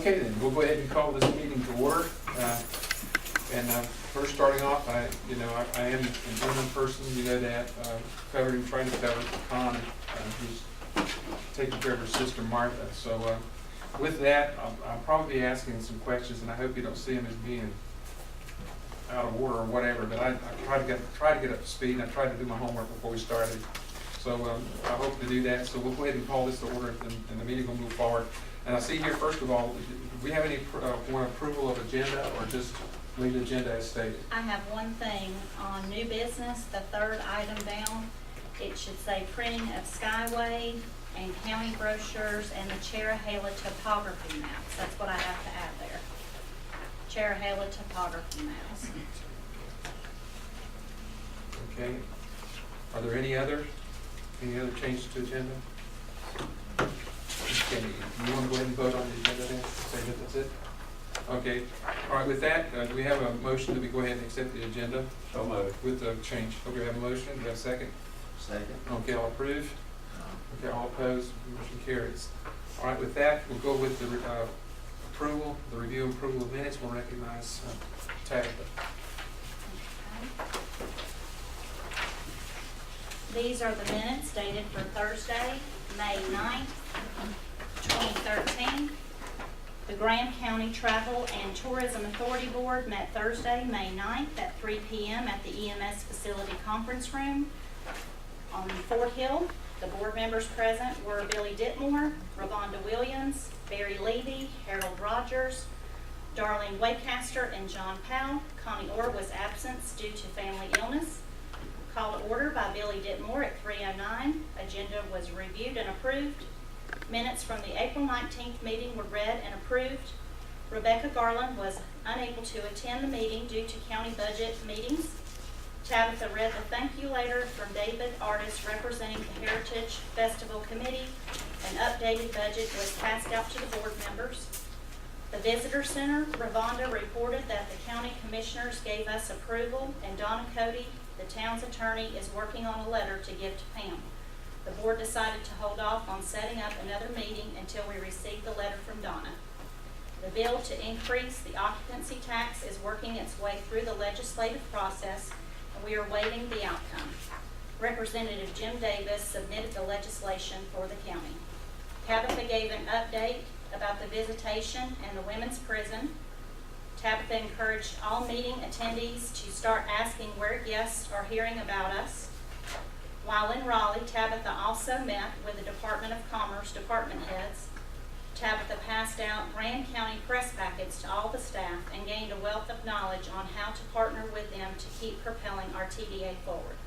Okay, then, we'll go ahead and call this meeting to order. First starting off, I am a German person, you know that, trying to cover Con, who's taking care of her sister Martha. So with that, I'll probably be asking some questions, and I hope you don't see them as being out of order or whatever, but I try to get up to speed, and I tried to do my homework before we started. So I hope to do that. So we'll go ahead and call this to order, and the meeting will move forward. And I see here, first of all, do we have any approval of agenda, or just leave the agenda as stated? I have one thing on new business, the third item down. It should say printing of Skyway and county brochures and the Cherahela topography maps. That's what I have to add there. Cherahela topography maps. Okay. Are there any other changes to agenda? Okay, you want to go ahead and vote on the agenda then? Say that that's it? Okay. All right, with that, do we have a motion that we go ahead and accept the agenda? So moved. With the change. Okay, we have a motion. Do we have a second? Second. Okay, all approve? Okay, all opposed? Motion carries. All right, with that, we'll go with the approval, the review and approval of minutes. We'll recognize Tabitha. These are the minutes dated for Thursday, May 9th, 2013. The Graham County Travel and Tourism Authority Board met Thursday, May 9th at 3 p.m. at the EMS Facility Conference Room on Fort Hill. The board members present were Billy Ditmore, Ravonda Williams, Barry Levy, Harold Rogers, Darlene Waycaster, and John Powell. Connie Orr was absent due to family illness. Call to order by Billy Ditmore at 3:09. Agenda was reviewed and approved. Minutes from the April 19th meeting were read and approved. Rebecca Garland was unable to attend the meeting due to county budget meetings. Tabitha read the thank you letter from David Artis representing the Heritage Festival Committee. An updated budget was passed out to the board members. The Visitor Center, Ravonda reported that the county commissioners gave us approval, and Donna Cody, the town's attorney, is working on a letter to give to Pam. The board decided to hold off on setting up another meeting until we received the letter from Donna. The bill to increase the occupancy tax is working its way through the legislative process, and we are waiting the outcome. Representative Jim Davis submitted the legislation for the county. Tabitha gave an update about the visitation and the women's prison. Tabitha encouraged all meeting attendees to start asking where guests are hearing about us. While in Raleigh, Tabitha also met with the Department of Commerce department heads. Tabitha passed out Grand County press packets to all the staff and gained a wealth of knowledge on how to partner with them to keep propelling our TDA forward.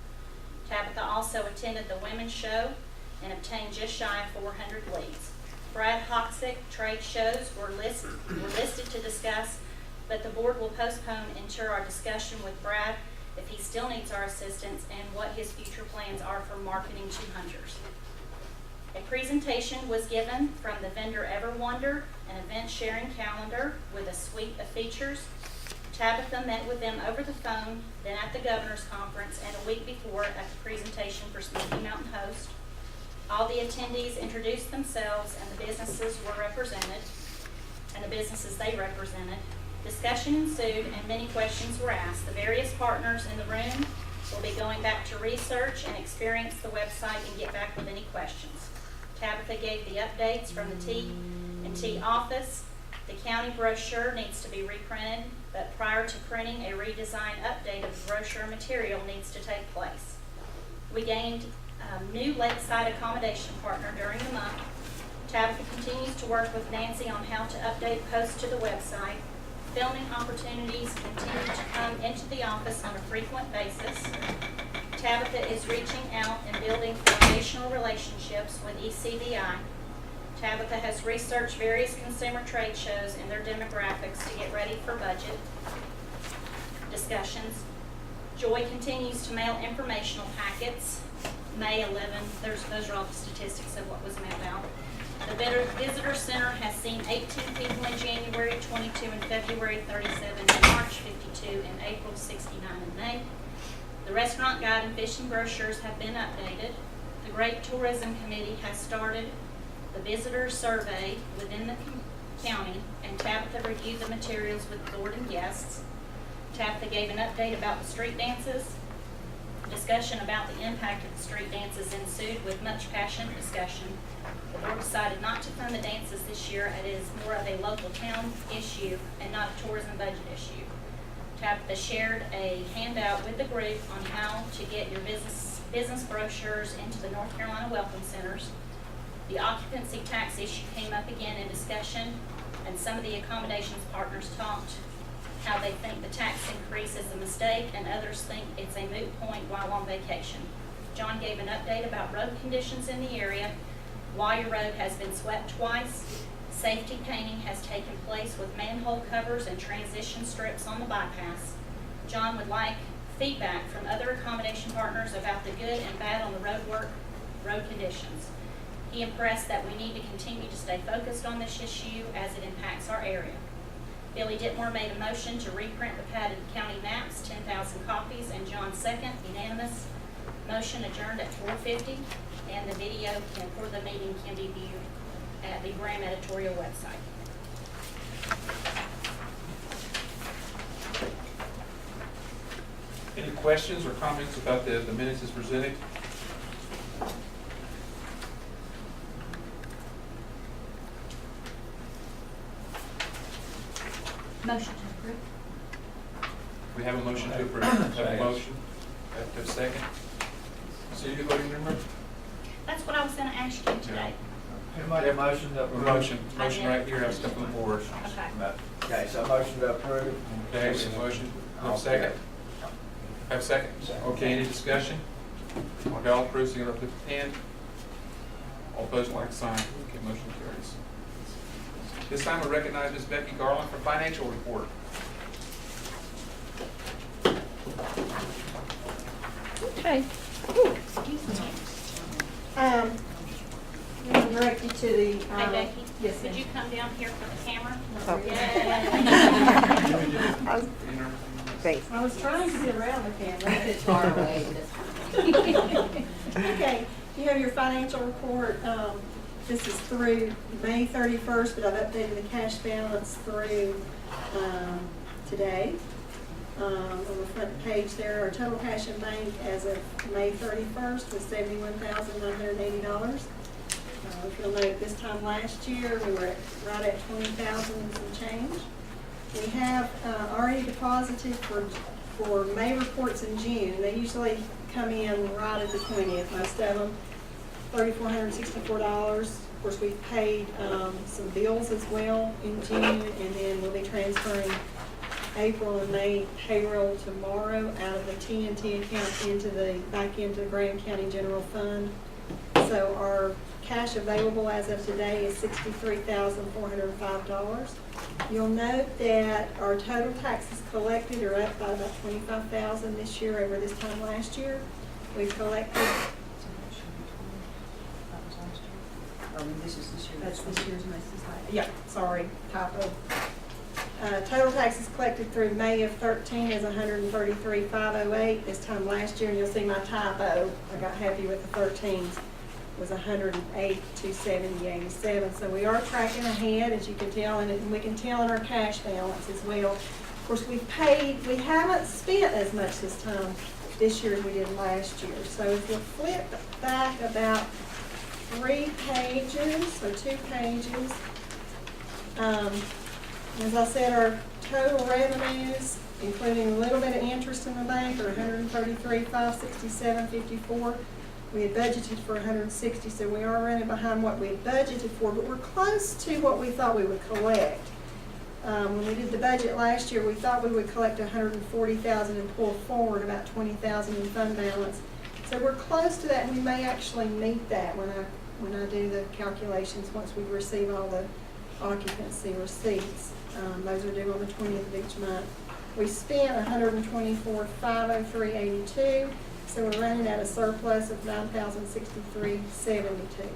Tabitha also attended the Women's Show and obtained just shy of 400 leads. Brad Hoxick trade shows were listed to discuss, but the board will postpone until our discussion with Brad if he still needs our assistance and what his future plans are for marketing to hunters. A presentation was given from the vendor Everwonder, an event sharing calendar with a suite of features. Tabitha met with them over the phone, then at the governor's conference, and a week before at the presentation for Smoky Mountain Host. All the attendees introduced themselves and the businesses were represented, and the businesses they represented. Discussion ensued and many questions were asked. The various partners in the room will be going back to research and experience the website and get back with any questions. Tabitha gave the updates from the T&T office. The county brochure needs to be reprinted, but prior to printing, a redesign update of the brochure material needs to take place. We gained a new lakeside accommodation partner during the month. Tabitha continues to work with Nancy on how to update posts to the website. Filming opportunities continue to come into the office on a frequent basis. Tabitha is reaching out and building foundational relationships with ECBI. Tabitha has researched various consumer trade shows and their demographics to get ready for budget discussions. Joy continues to mail informational packets. May 11th, those are all the statistics of what was mailed out. The Visitor Center has seen 18 people in January, 22 in February, 37 in March, 52 in April, 69 in May. The restaurant guide and fishing brochures have been updated. The Great Tourism Committee has started the visitor survey within the County, and Tabitha reviewed the materials with the board and guests. Tabitha gave an update about the street dances. Discussion about the impact of the street dances ensued with much passionate discussion. The board decided not to fund the dances this year, as it is more of a local town issue and not a tourism budget issue. Tabitha shared a handout with the group on how to get your business brochures into the North Carolina Welcome Centers. The occupancy tax issue came up again in discussion, and some of the accommodations partners talked how they think the tax increase is a mistake and others think it's a moot point while on vacation. John gave an update about road conditions in the area. Wire Road has been swept twice. Safety painting has taken place with manhole covers and transition strips on the bypass. John would like feedback from other accommodation partners about the good and bad on the road conditions. He impressed that we need to continue to stay focused on this issue as it impacts our area. Billy Ditmore made a motion to reprint the padded county maps, 10,000 copies, and John second, unanimous. Motion adjourned at 4:50, and the video for the meeting can be viewed at the Graham editorial website. Any questions or comments about the minutes as presented? Motion to approve. We have a motion to approve. Have a motion. Have a second. So you voting member? That's what I was gonna ask you today. Who made a motion to approve? Motion right here, have stuff on the board. Okay. Okay, so motion to approve. Okay, so motion, have a second? Have a second? Okay, any discussion? Okay, all approved, signify by the hand. All opposed, like sign. Okay, motion carries. This time we recognize Ms. Becky Garland for financial report. Okay. Excuse me. I'm gonna direct you to the. Hey Becky, Yes, could ma'am. you come down here for the camera? Oh. Yay. I was- Enter. Great. I was trying to get around the camera. It's far away Okay, you have your financial report. This is through May 31st, but I've updated the cash balance through today. On the front page there, our total cash in bank as of May 31st was $71,980. If you'll note, this time last year, we were right at $20,000 and some change. We have already deposited for May reports in June. They usually come in right at the 20th, most of them, $3,464. Of course, we've paid some bills as well in June, and then we'll be transferring April and May payroll tomorrow out of the TNT account back into the Graham County General Fund. So our cash available as of today is $63,405. You'll note that our total taxes collected are up by about $25,000 this year over this time last year. We've collected. This is this year. That's this year's yeah, sorry, typo. Total taxes collected through May of 13 is $133,508. This time last year, and you'll see my typo, I got happy with the 13s, was $108,270.87. So we are tracking ahead, as you can tell, and we can tell in our cash balance as well. Of course, we haven't spent as much this year as we did last year. So if you'll flip back about 3 pages or 2 pages, as I said, our total revenues, including a little bit of interest in the bank, are $133,567.54. We had budgeted for $160, so we are running behind what we had budgeted for, but we're close to what we thought we would collect. When we did the budget last year, we thought we would collect $140,000 and pull forward about $20,000 in fund balance. So we're close to that, and we may actually meet that when I do the calculations once we receive all the occupancy receipts. Those are due on the 20th of each month. We spent $124,503.82, so we're running at a surplus of $9,063.72.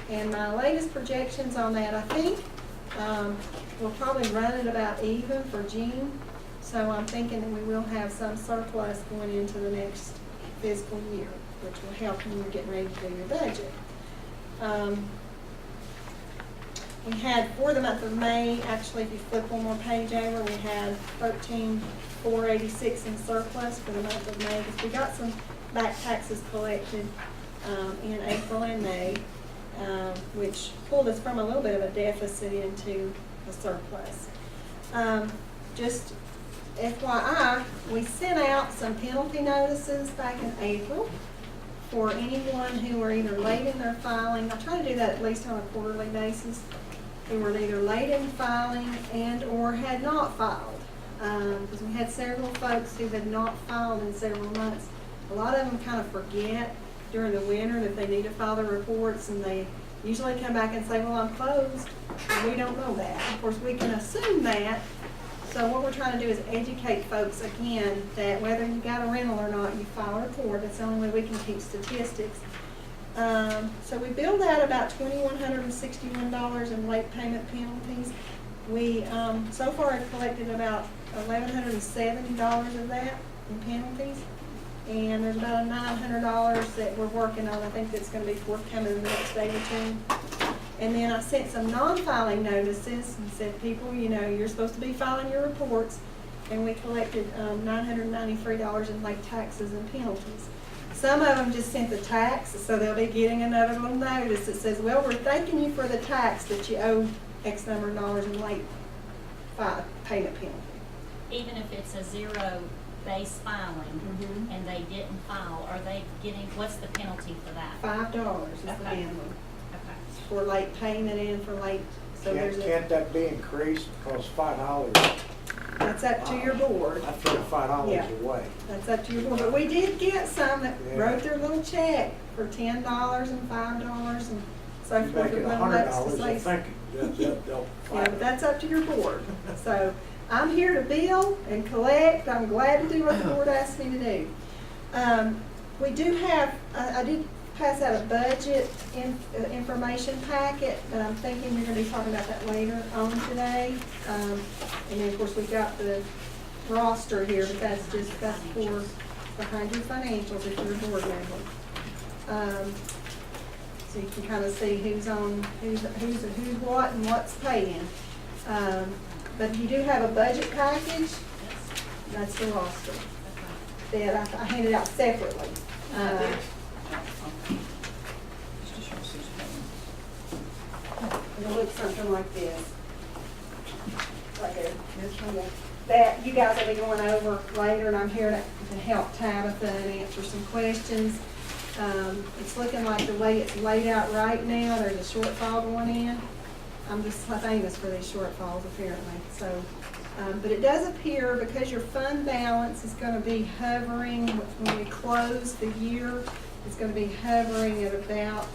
And my latest projections on that, I think we'll probably run it about even for June. So I'm thinking that we will have some surplus going into the next fiscal year, which will help when you're getting ready to do your budget. We had, for the month of May, actually, if you flip one more page over, we had 13,486 in surplus for the month of May, because we got some back taxes collected in April and May, which pulled us from a little bit of a deficit into a surplus. Just FYI, we sent out some penalty notices back in April for anyone who were either late in their filing. I try to do that at least on a quarterly basis, who were either late in filing and or had not filed. Because we had several folks who had not filed in several months. A lot of them kind of forget during the winter that they need to file their reports, and they usually come back and say, well, I'm closed, and we don't know that. Of course, we can assume that. So what we're trying to do is educate folks again that whether you got a rental or not, you file a report. That's the only way we can keep statistics. So we billed out about $2,161 in late payment penalties. We so far have collected about $1,170 of that in penalties. And there's about $900 that we're working on. I think that's going to be forthcoming in the next day or two. And then I sent some non-filing notices and said, people, you know, you're supposed to be filing your reports. And we collected $993 in late taxes and penalties. Some of them just sent the tax, so they'll be getting another little notice that says, well, we're thanking you for the tax that you owe X number of dollars in late payment penalty. Even if it's a zero base filing Mhm. and they didn't file, are they getting, what's the penalty for that? $5 is the Okay. minimum Okay. for late payment and for late, so there's Can't a, that be increased, because $5, that's up to your board. I throw $5 Yeah. away. That's up to your board, but we did get some that Yeah. wrote their little check for $10 and $5 and so You forth. make it with little notes to $100, say- I think they'll Yeah, but that's up to your board. So I'm here to bill and collect. I'm glad to do what the board asked me to do. We do have, I did pass out a budget information packet, but I'm thinking we're going to be talking about that later on today. And then, of course, we've got the roster here, but that's for behind your financials if you're a board member. So you can kind of see who's on, who's what and what's paying. But you do have a budget package, that's the roster, that I handed out separately. It'll look something like this. Right there. That you guys will be going over later, and I'm here to help Tabitha and answer some questions. It's looking like the way it's laid out right now, there's a shortfall going in. I'm just famous for these shortfalls apparently. So, but it does appear, because your fund balance is going to be hovering when we close the year, it's going to be hovering at about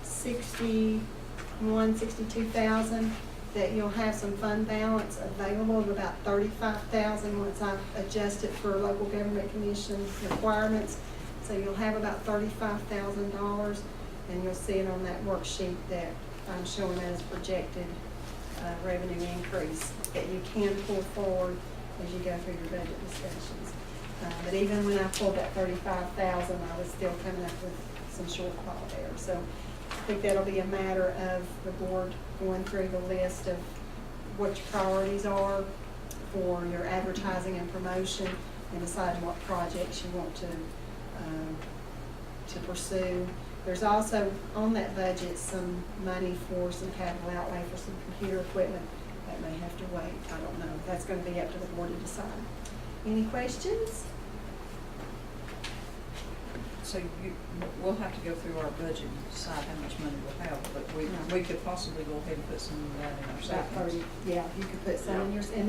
62,000, that you'll have some fund balance available of about 35,000 once I adjust it for local government commission requirements. So you'll have about $35,000, and you'll see it on that worksheet that I'm showing as projected revenue increase that you can pull forward as you go through your budget discussions. But even when I pulled that 35,000, I was still coming up with some shortfall there. So I think that'll be a matter of the board going through the list of what your priorities are for your advertising and promotion, and deciding what projects you want to pursue. There's also on that budget some money for some capital outlay for some computer equipment that may have to wait. I don't know. That's going to be up to the board to decide. Any questions? So we'll have to go through our budget and decide how much money we'll have, but we could possibly go ahead and put some of that in our About savings. 30, yeah, you could put some in yours, and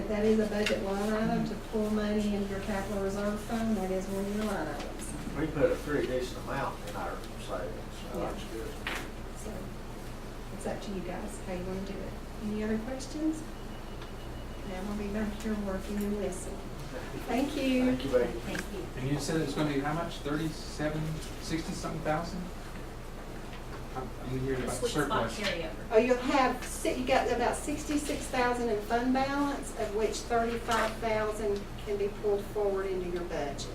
that is a budget line item to pull money into your capital reserve fund. That is one of your line items. We put a pretty decent amount in our savings, so Yeah. that's good. So it's up to you guys how you want to do it. Any other questions? I'm gonna be back here working and listening. Thank you. Thank you, Becky. Thank you. And you said it's gonna be how much, 37, 60-something thousand? I'm hearing The about sweet spot surplus. carryover. Oh, you'll have, you got about 66,000 in fund balance, of which 35,000 can be pulled forward into your budget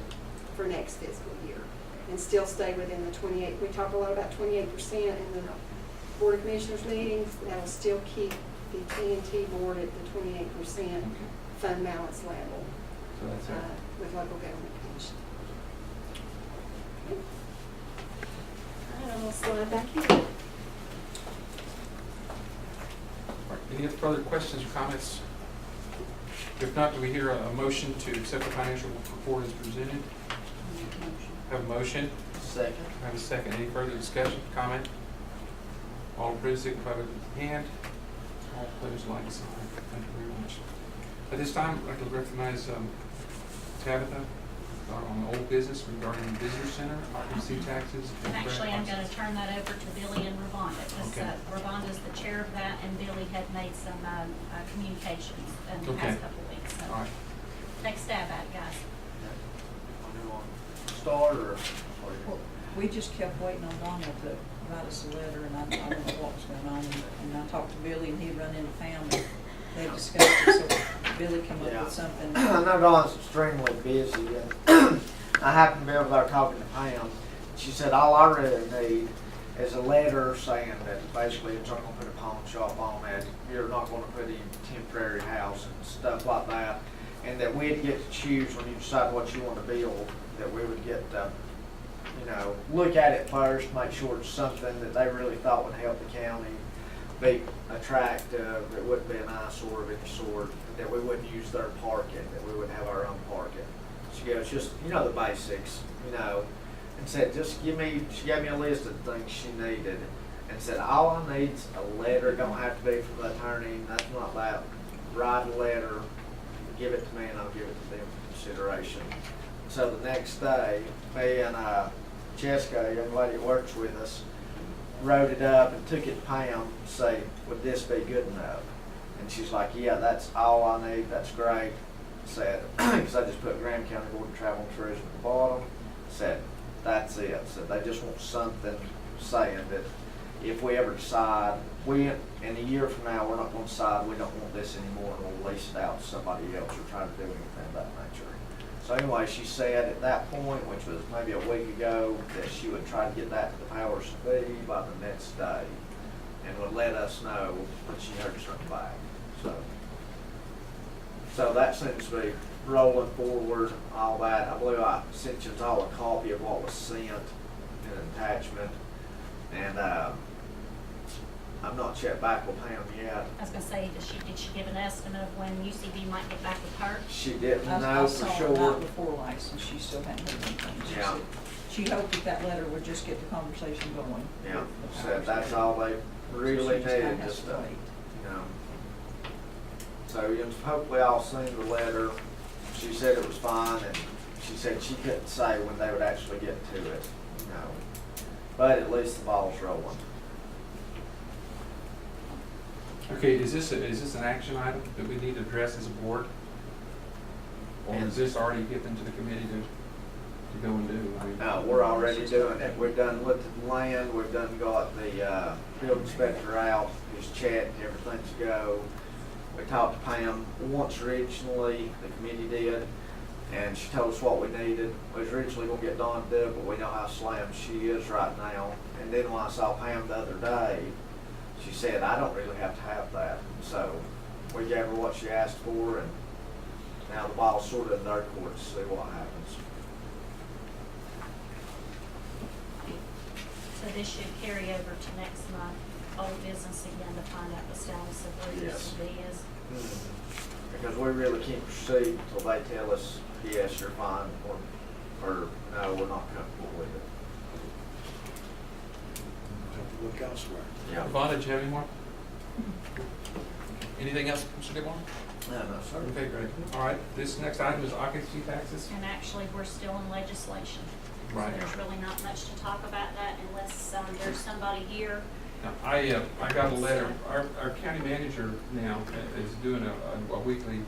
for next fiscal year, and still stay within the 28, we talk a lot about 28% in the Board of Commissioners meetings, that'll still keep the TNT board at the 28% Okay, fund balance level so that's it. with local government commission. All right, I'm gonna slide back here. All right, any further questions or comments? If not, do we hear a motion to accept the financial report as presented? Have a motion? Second. Have a second. Any further discussion, comment? All approved, signify with the hand. All opposed, like sign. Thank you very much. At this time, I'd like to recognize Tabitha on old business regarding the visitor center, occupancy taxes. and Actually, I'm grant gonna turn that over to Billy and Ravonda, because Okay. Ravonda's the chair of that, and Billy had made some communications in the Okay. past couple of weeks. All So, right. take a stab at it, guys. You want to start or? Well, we just kept waiting on Donald to write us a letter, and I don't know what was going on. And I talked to Billy, and he run into town, and they discussed it, so Billy come up Yeah. with something. I know Dawn's extremely busy, and I happened to be over there talking to Pam. She said, all I really need is a letter saying that basically it's not gonna put a pawn shop on it, you're not gonna put in temporary house and stuff like that, and that we'd get to choose when you decide what you wanna build, that we would get to, you know, look at it first, make sure it's something that they really thought would help the county, be attractive, it wouldn't be an eyesore of any sort, that we wouldn't use their parking, that we would have our own parking. She goes, just, you know, the basics, you know, and said, just give me, she gave me a list of things she needed, and said, all I need's a letter, it don't have to be from the attorney, nothing like that. Write a letter, give it to me, and I'll give it to them for consideration. So the next day, me and Jessica, a young lady that works with us, wrote it up and took it to Pam to say, would this be good enough? And she's like, yeah, that's all I need, that's great. Said, because I just put Graham County Board of Travel and Tourism at the bottom. Said, that's it. Said, they just want something saying that if we ever decide, in a year from now, we're not going to decide we don't want this anymore, and we'll lease it out to somebody else or try to do anything of that nature. So anyway, she said at that point, which was maybe a week ago, that she would try to get that to the powers that be by the next day, and would let us know when she heard something back. So that seems to be rolling forward, all that. I believe I sent you all a copy of what was sent in an attachment, and I'm not checked back with Pam yet. I was gonna say, did she give an estimate of when UCB might get back with her? She didn't I know saw for her sure. night before last, and she still hadn't heard anything. She Yeah. said she hoped that that letter would just get the conversation going. Yeah, with the said powers that's that be. all they So really she just kinda needed, has just to to, wait. you know. So you know, hopefully I'll send the letter. She said it was fine, and she said she couldn't say when they would actually get to it, you know. But at least the ball's rolling. Okay, is this an action item that we need to address as a board? Or is this already given to the committee to go and do? I mean, We're already doing it. We've done looked at the land, we've done got the field inspector out, he's checked, everything's go. We talked to Pam once originally, the committee did, and she told us what we needed. We was originally gonna get Dawn to do it, but we know how slammed she is right now. And then when I saw Pam the other day, she said, I don't really have to have that. So we gave her what she asked for, and now the ball's sort of in their court to see what happens. So this should carry over to next month, old business again, to find out the status of where Yes. UCB is. Because we really can't proceed until they tell us, yes, you're fine, or no, we're not comfortable with it. Have to look elsewhere. Ravonda, do you have any more? Anything else, Mr. Goodwin? No, no, sir. Okay, great. All right, this next item is occupancy taxes. And actually, we're still in legislation. Right. So there's really not much to talk about that unless there's somebody here. Now, I got a letter, our county manager now is doing a weekly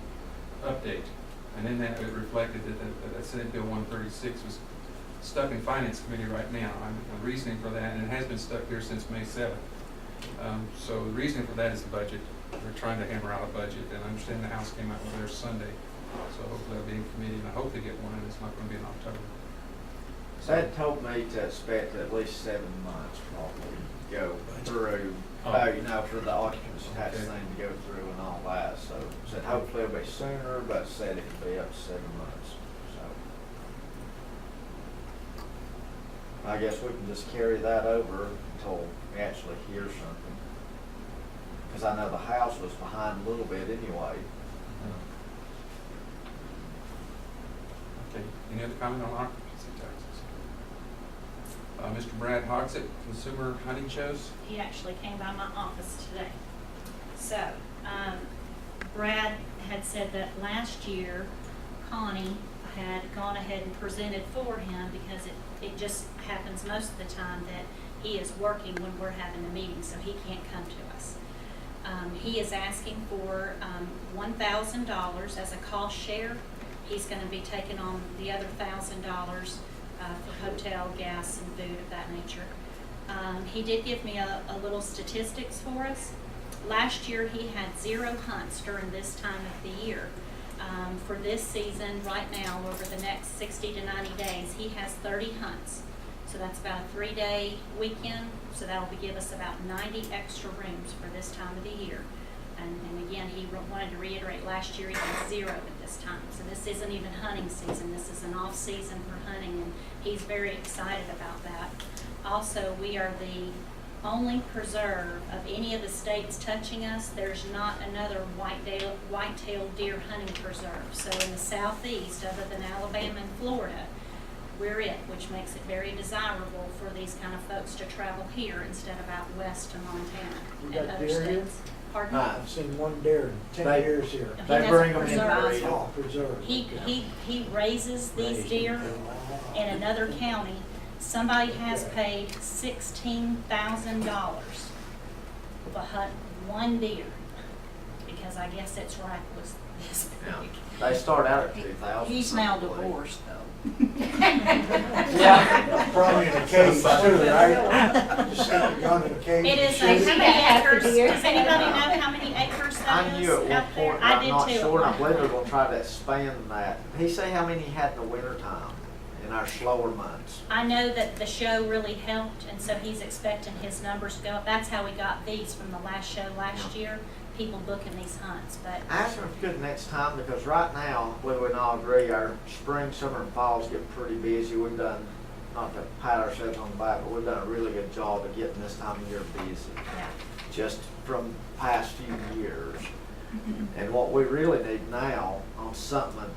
update. And in that, it reflected that Senate Bill 136 was stuck in Finance Committee right now. I'm reasoning for that, and it has been stuck there since May 7th. So the reasoning for that is the budget. They're trying to hammer out a budget, and I understand the House came out with theirs Sunday. So hopefully that'll be in committee, and I hope they get one, and it's not going to be in October. That told me to expect at least 7 months probably to go through, Oh. you know, for the occupancy tax Okay. thing to go through and all that. So said hopefully it'll be sooner, but said it could be up to 7 months, so. I guess we can just carry that over until we actually hear something. Cause I know the house was behind a little bit anyway. Okay, any other comment on occupancy taxes? Mr. Brad Hogsett, Consumer Hunting Shows. He actually came by my office today. So, Brad had said that last year Connie had gone ahead and presented for him because it just happens most of the time that he is working when we're having a meeting, so he can't come to us. He is asking for $1,000 as a cost share. He's gonna be taking on the other $1,000 for hotel, gas, and food of that nature. He did give me a little statistics for us. Last year, he had 0 hunts during this time of the year. For this season, right now, over the next 60 to 90 days, he has 30 hunts. So that's about a 3-day weekend, so that'll give us about 90 extra rooms for this time of the year. And again, he wanted to reiterate, last year he had 0 at this time. So this isn't even hunting season, this is an off-season for hunting, and he's very excited about that. Also, we are the only preserve of any of the states touching us. There's not another white-tailed deer hunting preserve. So in the southeast, other than Alabama and Florida, we're it, which makes it very desirable for these kind of folks to travel here instead of out west to Montana You and got other deer here? states. Pardon? I've seen one deer in 10 They- years here. He They has bring a them in preserve. breed. Oh, preserved. He raises these deer in another county. Somebody has paid $16,000 to hunt one deer, because I guess its rack was this Yeah. big. They start out at 2,000. He's now probably. divorced though. Yeah. Probably in a cage too, right? Just stick a gun in a cage. It and is shoot a, it. how many acres, does anybody know how many acres that I is knew at one out there? point, but I I'm did not too. sure, and I believe they're gonna try to expand that. Did he say how many he had in the wintertime, in our slower months? I know that the show really helped, and so he's expecting his numbers to go up. That's how we got these from the last show last year, people booking these hunts, but Ask him if it's good next time, because right now, we would all agree, our spring, summer, and falls get pretty busy. We've done, not to pat ourselves on the back, but we've done a really good job of getting this time of year busy, yeah. just from past few years. And what we really need now, on something of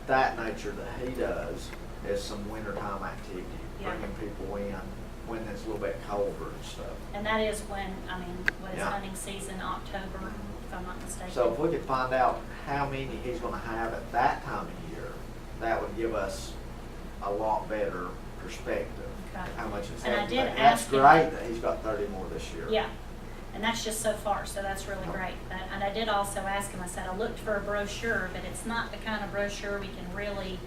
that nature that he does, is some wintertime activity, Yeah. bringing people in when it's a little bit colder and stuff. And that is when, I mean, what is Yeah. hunting season, October, if I'm not mistaken. So if we could find out how many he's gonna have at that time of year, that would give us a lot better perspective, Okay. how much it's. And I did That's ask him- great that he's got 30 more this year. Yeah, and that's just so far, so that's really great. And I did also ask him, I said, I looked for a brochure, but it's not the kind of brochure we can really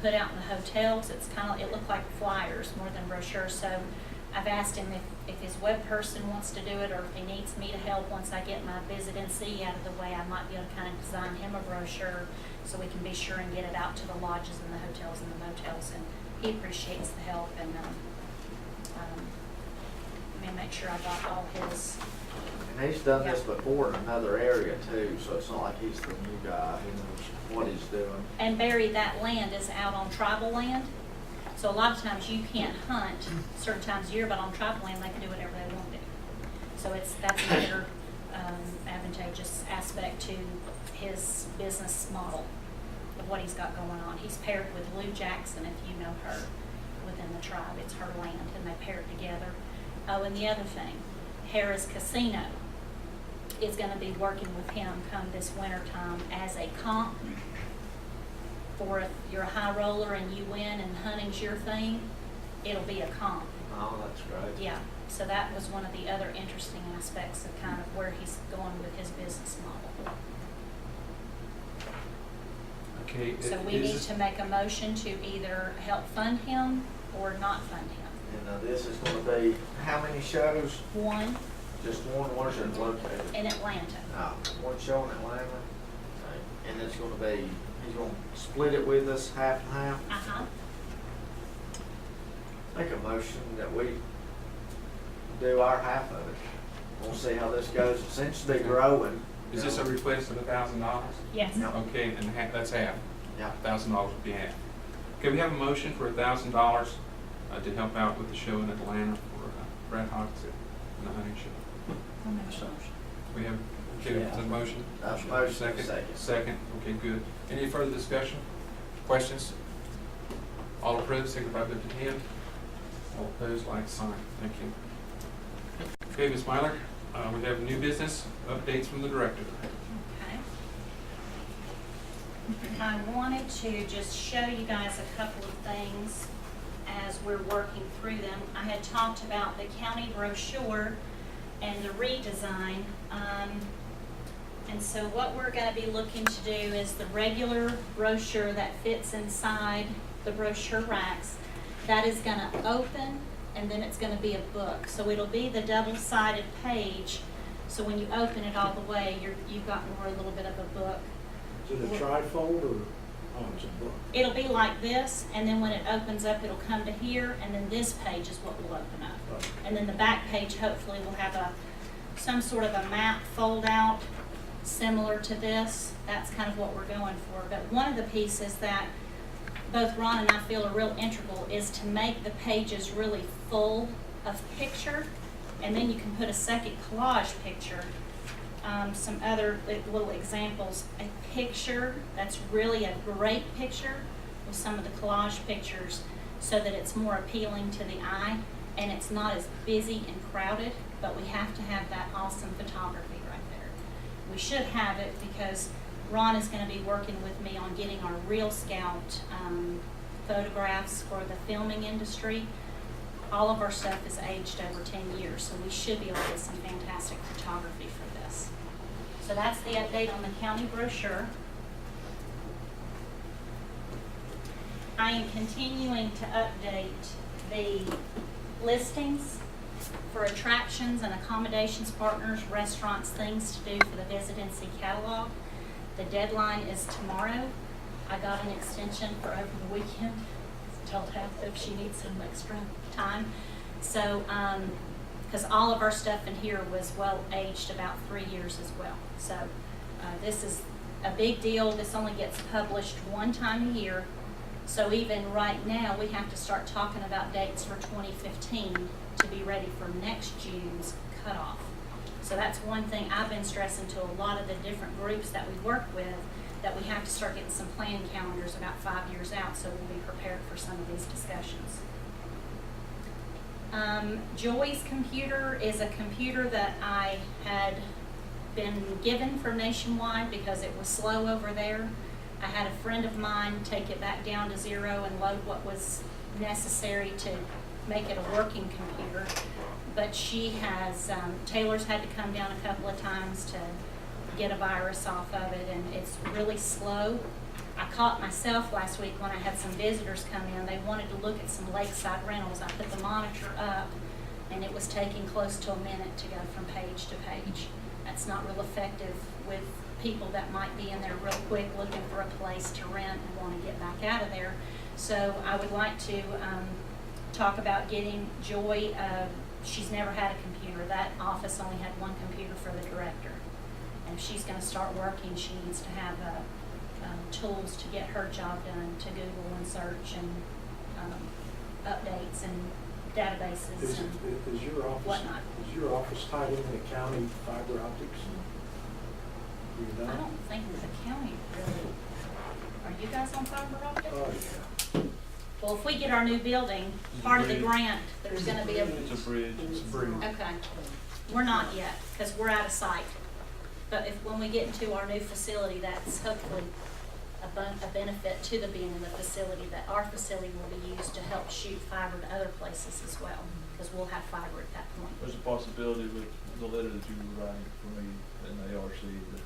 put out in the hotels. It's kind of, it looked like flyers more than brochures. So I've asked him if his web person wants to do it, or if he needs me to help once I get my visit and see out of the way. I might be able to kind of design him a brochure so we can be sure and get it out to the lodges and the hotels and the motels. And he appreciates the help, and let me make sure I got all his. And he's done this before in another area too, so it's not like he's the new guy, he knows what he's doing. And Barry, that land is out on tribal land. So a lot of times you can't hunt certain times of year, but on tribal land, they can do whatever they want to do. So that's another advantageous aspect to his business model of what he's got going on. He's paired with Lou Jackson, if you know her, within the tribe. It's her land, and they pair it together. Oh, and the other thing, Harris Casino is gonna be working with him come this winter time as a comp. For if you're a high roller and you win and hunting's your thing, it'll be a comp. Oh, that's great. Yeah, so that was one of the other interesting aspects of kind of where he's going with his business model. Okay. So we need to make a motion to either help fund him or not fund him. And this is gonna be, how many shows? One Just one, where's it located? in Atlanta. One show in Atlanta, okay. And it's gonna be, he's gonna split it with us half and half? Uh-huh. Make a motion that we do our half of it. We'll see how this goes. It seems to be growing. Is this a request of $1,000? Yes. Yeah. Okay, and that's half. Yeah. $1,000 would be half. Okay, we have a motion for $1,000 to help out with the show in Atlanta for Brad Hawks and the hunting show. I'll make a motion. We have, okay, Yeah. the motion? That's motion, Second? second. Second, okay, good. Any further discussion? Questions? All approved, signify by lifting hand. All opposed, like sign. Thank you. Okay, Ms. Myler, we have new business, updates from the director. Okay. I wanted to just show you guys a couple of things as we're working through them. I had talked about the county brochure and the redesign. And so what we're going to be looking to do is the regular brochure that fits inside the brochure racks. That is going to open, and then it's going to be a book. So it'll be the double-sided page. So when you open it all the way, you've got more a little bit of a book. Is it a trifold or, oh, it's a book? It'll be like this, and then when it opens up, it'll come to here, and then this page is what will open up. Right. And then the back page hopefully will have some sort of a map fold out similar to this. That's kind of what we're going for. But one of the pieces that both Ron and I feel are real integral is to make the pages really full of picture, and then you can put a second collage picture. Some other little examples, a picture that's really a great picture with some of the collage pictures so that it's more appealing to the eye and it's not as busy and crowded, but we have to have that awesome photography right there. We should have it because Ron is going to be working with me on getting our Real Scout photographs for the filming industry. All of our stuff is aged over 10 years, so we should be able to get some fantastic photography for this. So that's the update on the county brochure. I am continuing to update the listings for attractions and accommodations partners, restaurants, things to do for the Visitancy catalog. The deadline is tomorrow. I got an extension for over the weekend. Told her if she needs some extra time. So, because all of our stuff in here was well aged, about 3 years as well. So this is a big deal. This only gets published one time a year. So even right now, we have to start talking about dates for 2015 to be ready for next June's cutoff. So that's one thing I've been stressing to a lot of the different groups that we work with, that we have to start getting some planning calendars about 5 years out so we'll be prepared for some of these discussions. Joy's computer is a computer that I had been given from Nationwide because it was slow over there. I had a friend of mine take it back down to 0 and load what was necessary to make it a working computer. But she has, Taylor's had to come down a couple of times to get a virus off of it, and it's really slow. I caught myself last week when I had some visitors come in. They wanted to look at some lakeside rentals. I put the monitor up, and it was taking close to a minute to go from page to page. That's not real effective with people that might be in there real quick looking for a place to rent and want to get back out of there. So I would like to talk about getting Joy. She's never had a computer. That office only had one computer for the director. And if she's going to start working, she needs to have tools to get her job done, to Google and search and updates and databases Is and your office, whatnot. is your office tied into the county fiber optics? You I know? don't think the county really. Are you guys on fiber optic? Oh, yeah. Well, if we get our new building, part of the grant, there's going to be a. It's a bridge. It's a bridge. Okay. We're not yet, because we're out of sight. But when we get into our new facility, that's hopefully a benefit to the being in the facility, that our facility will be used to help shoot fiber to other places as well, because we'll have fiber at that point. There's a possibility with the letter that you were writing for me in the ARC that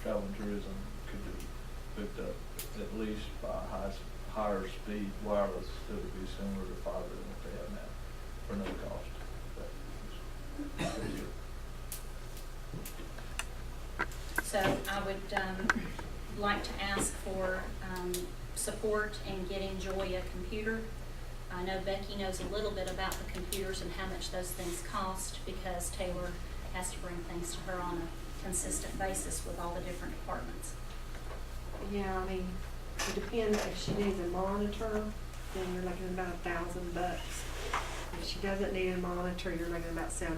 travel and tourism could be hooked up at least by higher speed wireless that would be similar to fiber than what they have now for no cost. So I would like to ask for support in getting Joy a computer. I know Becky knows a little bit about the computers and how much those things cost because Taylor has to bring things to her on a consistent basis with all the different departments. Yeah, I mean, it depends, if she needs a monitor, then you're looking at about $1,000. If she doesn't need a monitor, you're looking at about $750.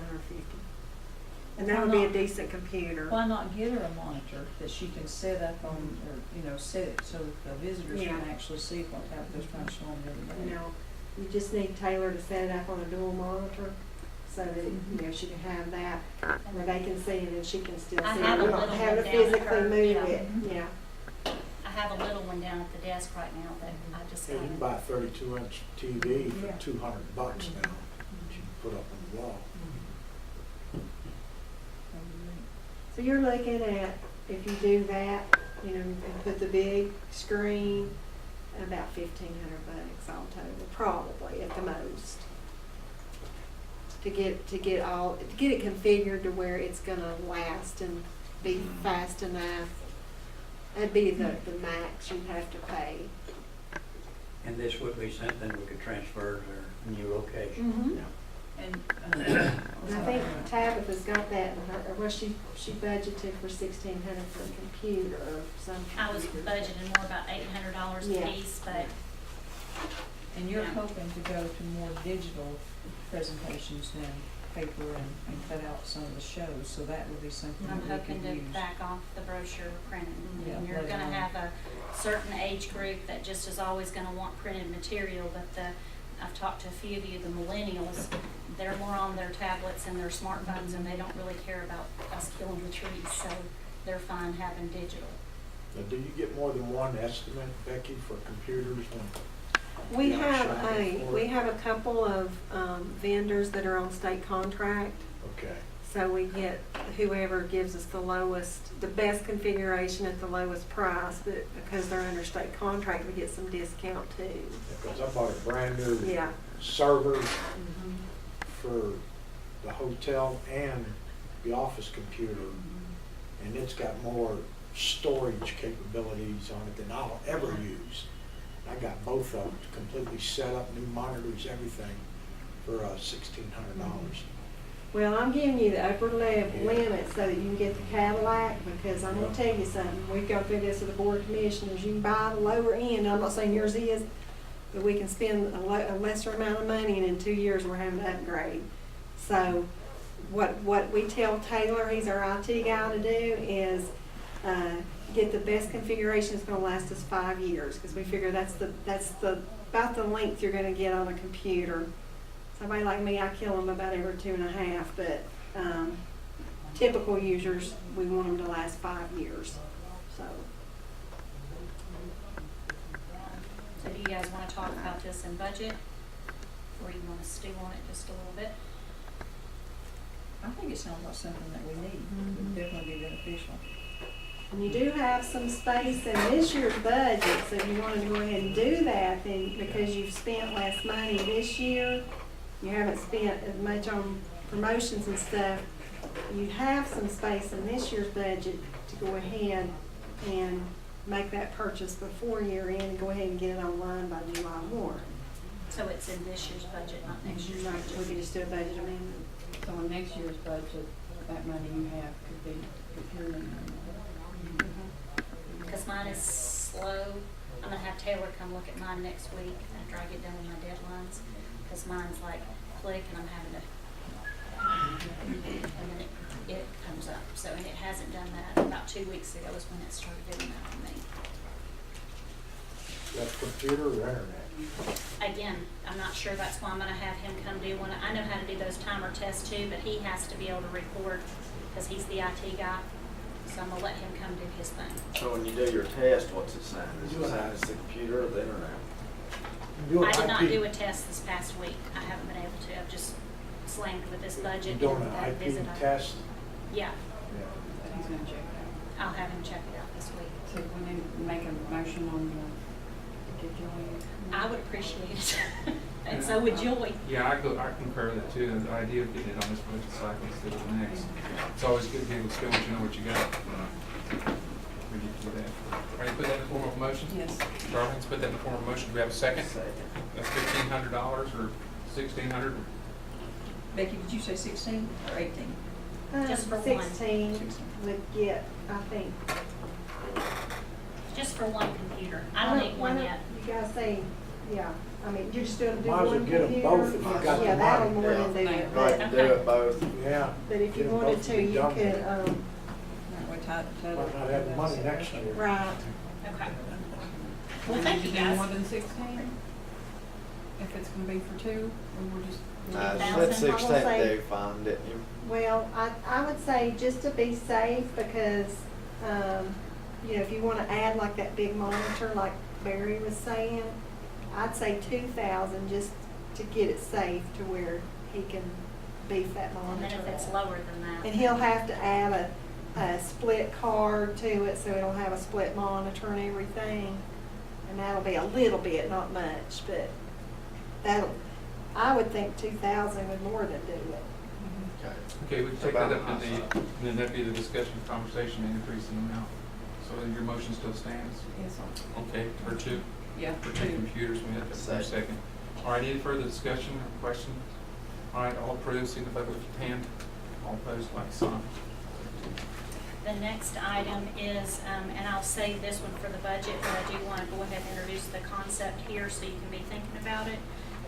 And that would be a decent computer. Why not get her a monitor that she can set up on, or, you know, set it so that the visitors can Yeah. actually see what tablet's trying to show them every day? You know, you just need Taylor to set it up on a dual monitor so that, you know, she can have that where they can see it and she can still see it. I have a We don't little have to one down at physically her, move yeah. it, yeah. I have a little one down at the desk right now that I just Yeah, you can buy a 32-inch TV Yeah. for $200 now. You can put up on the wall. So you're looking at, if you do that, you know, and put the big screen, about $1,500 all total, probably at the most. To get it configured to where it's gonna last and be fast enough. That'd be the max you'd have to pay. And this would be something we could transfer to her new location. Mhm. Yeah. And, And I think Tabitha's got that in her, well, she budgeted for $1,600 for a computer or something. I was budgeting more about $800 a Yeah. piece, but and you're Yeah. hoping to go to more digital presentations than paper and cut out some of the shows, so that would be something I'm that we hoping could to use. back off the brochure printing. Yeah, And you're later gonna on. have a certain age group that just is always gonna want printed material, but I've talked to a few of you, the millennials, they're more on their tablets and their smartphones and they don't really care about us killing the trees, so they're fine having digital. Now, do you get more than one estimate, Becky, for computers? We Yeah, have we have a couple of vendors that are on state contract, Okay. so we get whoever gives us the best configuration at the lowest price, but because they're under state contract, we get some discount too. Because I bought a brand new Yeah. server Mhm. for the hotel and the office computer, and it's got more storage capabilities on it than I'll ever use. I got both of them completely set up, new monitors, everything, for $1,600. Well, I'm giving you the upper limit so that you can get the Cadillac, because I'm gonna tell you something, we've gone through this with the board of commissioners, you can buy the lower end, I'm not saying yours is, but we can spend a lesser amount of money, and in 2 years, we're having to upgrade. So, what we tell Taylor, he's our IT guy, to do is, get the best configuration that's gonna last us 5 years, because we figure that's about the length you're gonna get on a computer. Somebody like me, I kill them about every 2.5, but typical users, we want them to last 5 years, so. So do you guys wanna talk about this in budget? Or you wanna stew on it just a little bit? I think it sounds like something that we need, would definitely be beneficial. And you do have some space in this year's budget, so if you wanted to go ahead and do that, then because you've spent less money this year, you haven't spent as much on promotions and stuff, you have some space in this year's budget to go ahead and make that purchase before year end, and go ahead and get it online by July 1. So it's in this year's budget, not next year's Right, we budget. can just do a budget amendment. So in next year's budget, that money you have could be procurement. Because mine is slow. I'm gonna have Taylor come look at mine next week after I get done with my deadlines. Because mine's like click and I'm having to, and then it comes up. So, and it hasn't done that. About 2 weeks ago is when it started doing that on me. That's computer or internet? Again, I'm not sure, that's why I'm gonna have him come do one. I know how to do those timer tests too, but he has to be able to record because he's the IT guy. So I'm gonna let him come do his thing. So when you do your test, what's it saying? Is it saying it's the computer or the internet? You I did not IP do a test this past week. I haven't been able to. I've just slammed with this budget. You doing and that an visit IP I- test? Yeah, Yeah. But he's gonna check it out. I'll have him check it out this week. So we need to make a motion on the, to join. I would appreciate it. And so would Joy. Yeah, I concur that too, the idea of getting it on this budget cycle instead of the next. It's always good to be able to still let you know what you got. When you do that. Ready to put that in the form of a motion? Yes. Darlene's put that in the form of a motion. Do we have a second? That's $1,500 or $1,600? Becky, did you say 16 or 18? Just for one. 16 would get, I think. Just for one computer. I don't need one yet. You guys say, yeah, I mean, you're just doing Might as well one get 'em computer. both if you got the Yeah, that'll money. more than do Yeah. it, Right, but, to do it both. Yeah. but if you Get 'em wanted both to, be you done could, with. We Might not have the money next year. right. Okay. Well, thank you Do guys. more than 16? If it's gonna be for two, or we're just. She 2,000, said I will 16 say- do fine, didn't you? Well, I would say just to be safe, because, you know, if you wanna add like that big monitor like Barry was saying, I'd say 2,000 just to get it safe to where he can beef that And monitor then if it's up. lower than that. And he'll have to add a split card to it, so it'll have a split monitor and everything. And that'll be a little bit, not much, but I would think 2,000 would more than do it. Okay. Okay, we can take that up in the, and then that'd be the discussion, conversation, increase in amount. So your motion still stands? Yes, sir. Okay, for two? Yeah, For two computers, we have that for a second. All right, any further discussion or questions? All right, all approved, signify with your hand. All opposed, like sign. The next item is, and I'll save this one for the budget, but I do want to go ahead and introduce the concept here so you can be thinking about it,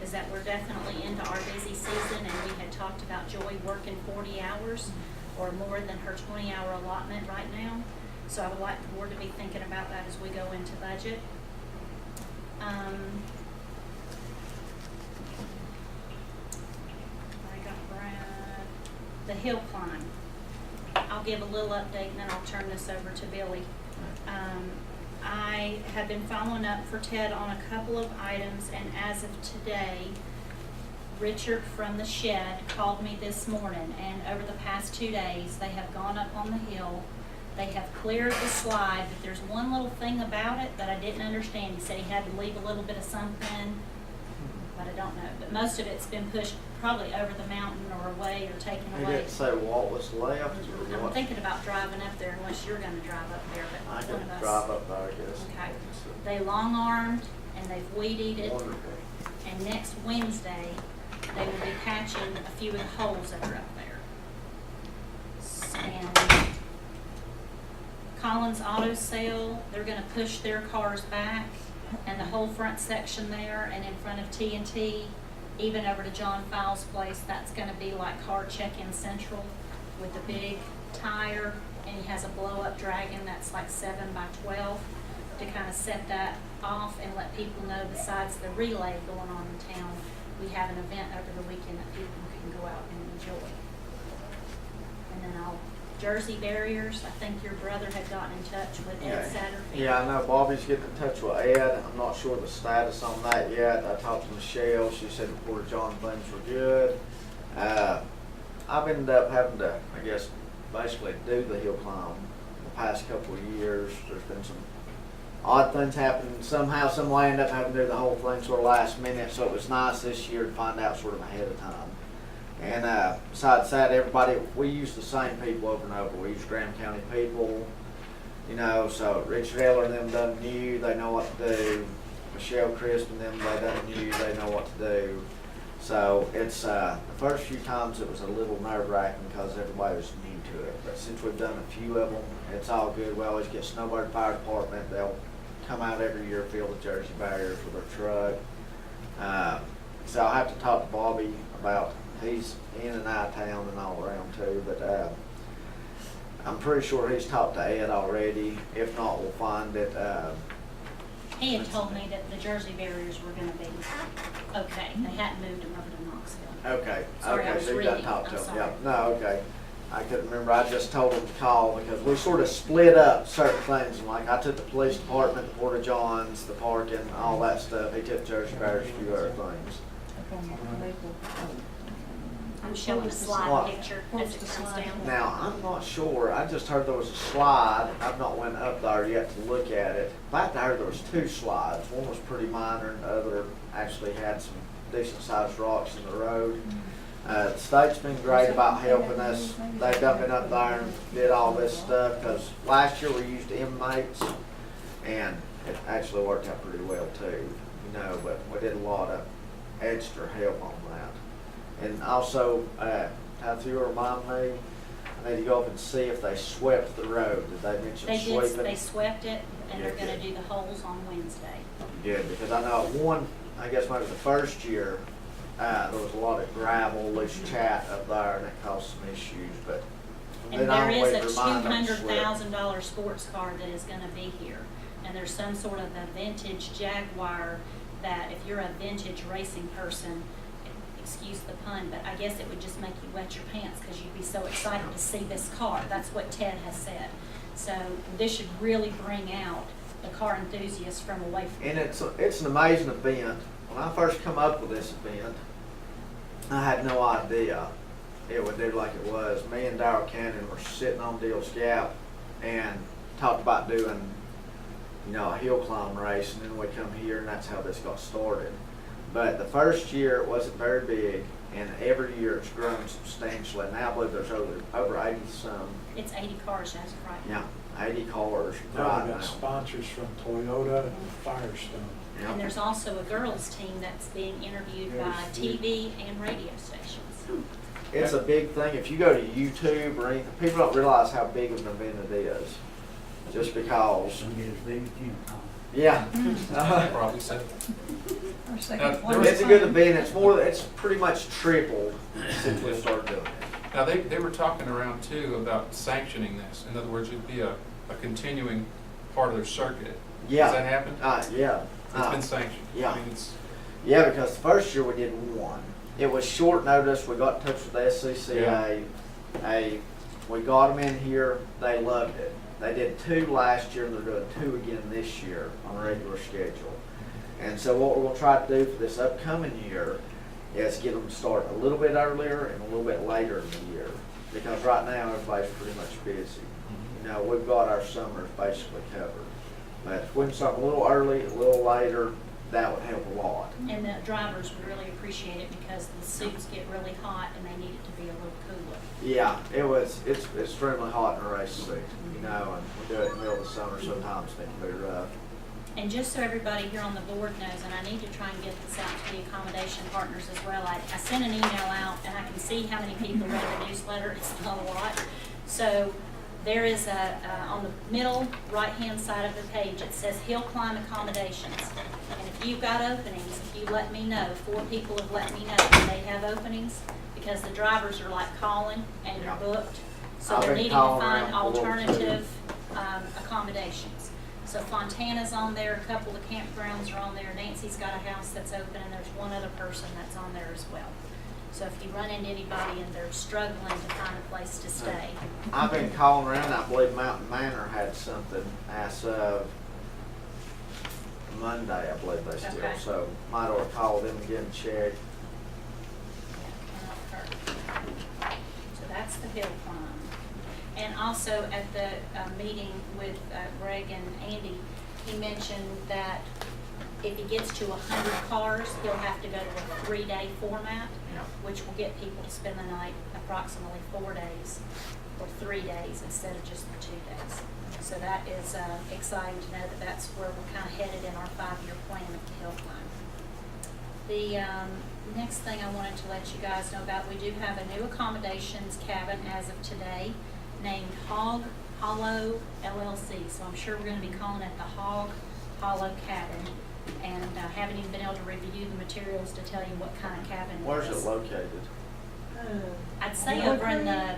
is that we're definitely into our busy season, and we had talked about Joy working 40 hours or more than her 20-hour allotment right now. So I would like the board to be thinking about that as we go into budget. I got Brad, the hill climb. I'll give a little update and then I'll turn this over to Billy. I have been following up for Ted on a couple of items, and as of today, Richard from the shed called me this morning, and over the past 2 days, they have gone up on the hill. They have cleared the slide, but there's one little thing about it that I didn't understand. He said he had to leave a little bit of something, but I don't know. But most of it's been pushed probably over the mountain or away or taken He away. didn't say what was left or I'm what. thinking about driving up there unless you're gonna drive up there, I but one could of us. drive up there, I guess. Okay. They long-armed and they've weed-eated, Wonderful. and next Wednesday, they will be patching a few of the holes that are up there. And Collins Auto Sale, they're gonna push their cars back, and the whole front section there and in front of T&T, even over to John Fowles' place, that's gonna be like car check-in central with a big tire, and he has a blow-up dragon that's like 7 by 12 to kind of set that off and let people know, besides the relay going on in town, we have an event over the weekend that people can go out and enjoy. And then Jersey barriers, I think your brother had gotten in touch with Ed Satterfield. Yeah, I know Bobby's getting in touch with Ed. I'm not sure the status on that yet. I talked to Michelle. She said the Porta John things were good. I've ended up having to, I guess, basically do the hill climb the past couple of years. There's been some odd things happen. Somehow, some way, I ended up having to do the whole thing sort of last minute. So it was nice this year to find out sort of ahead of time. And besides that, everybody, we use the same people over and over. We use Graham County people, you know, so Richard Heller and them done new, they know what to do. Michelle Crisp and them, they done new, they know what to do. So it's, the first few times it was a little nerve-wracking because everybody was new to it. But since we've done a few of them, it's all good. We always get Snowbird Fire Department. They'll come out every year, fill the Jersey barriers with their truck. So I'll have to talk to Bobby about, he's in and out of town and all around too, but I'm pretty sure he's talked to Ed already. If not, we'll find it. He had told me that the Jersey barriers were gonna be okay. They hadn't moved them over to Knoxville. Okay, Sorry, I okay, was so you done reading. talked to I'm him, yeah, sorry. no, okay. I couldn't remember, I just told him to call because we sort of split up certain things, and like I took the police department, the Porta Johns, the parking, all that stuff. He took Jersey barriers, a few other things. I'm showing a slide What? picture as it comes down. Now, I'm not sure, I just heard there was a slide, I've not went up there yet to look at it. In fact, I heard there was two slides, one was pretty minor and the other actually had some decent sized rocks in the road. The state's been great about helping us. They've done been up there and did all this stuff, because last year we used inmates, and it actually worked out pretty well too, you know, but we did a lot of extra help on that. And also, if you remind me, I need to go up and see if they swept the road. Did they mention They sweeping? did, they swept it, and they're Yeah, gonna good. do the holes on Wednesday. Good, because I know one, I guess maybe the first year, there was a lot of gravel, loose chat up there, and it caused some issues, but And then there is always a remind them to $200,000 sports car that is gonna be here. And there's some sort of a vintage Jaguar that if you're a vintage racing person, excuse the pun, but I guess it would just make you wet your pants because you'd be so excited to see this car. That's what Ted has said. So this should really bring out the car enthusiasts from away from. And it's an amazing event. When I first come up with this event, I had no idea it would do like it was. Me and Darrell Cannon were sitting on Deals Gap and talked about doing, you know, a hill climb race, and then we come here, and that's how this got started. But the first year it wasn't very big, and every year it's grown substantially. Now I believe there's over 80 some, It's 80 cars as of right yeah, now. 80 cars Now right we now. got sponsors from Toyota and Firestone. Yeah. And there's also a girls' team that's being interviewed by There's TV and radio stations. It's a big thing. If you go to YouTube or anything, people don't realize how big of an event it is. Just because, Don't get as big as Jim Tom. yeah. Probably so. Our Now, second there one. It's a good event. It's pretty much tripled since we started doing it. Now, they were talking around too about sanctioning this. In other words, it'd be a continuing part of their circuit. Yeah. Has that happened? Yeah. It's been sanctioned. yeah. I mean, it's, Yeah, because the first year we did one. It was short notice. We got in touch with the SCCA. We got them in here. They loved it. They did 2 last year, and they're doing 2 again this year on a regular schedule. And so what we're going to try to do for this upcoming year is get them to start a little bit earlier and a little bit later in the year. Because right now everybody's pretty much busy. You know, we've got our summers basically covered. But if we can start a little early, a little later, that would help a lot. And the drivers would really appreciate it because the suits get really hot and they need it to be a little cooler. Yeah, it's extremely hot in a race suit, you know, and we do it in the middle of the summer, sometimes it can be rough. And just so everybody here on the board knows, and I need to try and get this out to the accommodation partners as well, I sent an email out and I can see how many people read the newsletter. It's not a lot. So there is on the middle right-hand side of the page, it says Hill Climb Accommodations. And if you've got openings, if you let me know, 4 people have let me know that they have openings because the drivers are like calling and they're Yeah. booked. So I've they're been needing to calling find around for them, too. alternative accommodations. So Fontana's on there, a couple of campgrounds are on there, Nancy's got a house that's open, and there's one other person that's on there as well. So if you run into anybody and they're struggling to find a place to stay, I've been calling around, I believe Mountain Manor had something as of Monday, I believe they still, Okay. so might ought to call them again and check. so that's the hill climb. And also at the meeting with Greg and Andy, he mentioned that if he gets to 100 cars, he'll have to go to a 3-day format, which will get people to spend the night approximately 4 days or 3 days instead of just the 2 days. So that is exciting to know that that's where we're kind of headed in our 5-year plan of the hill climb. The next thing I wanted to let you guys know about, we do have a new accommodations cabin as of today named Hog Hollow LLC. So I'm sure we're going to be calling it the Hog Hollow Cabin. And I haven't even been able to review the materials to tell you what kind of cabin it is. Where's it located? I'd say Yellow over in the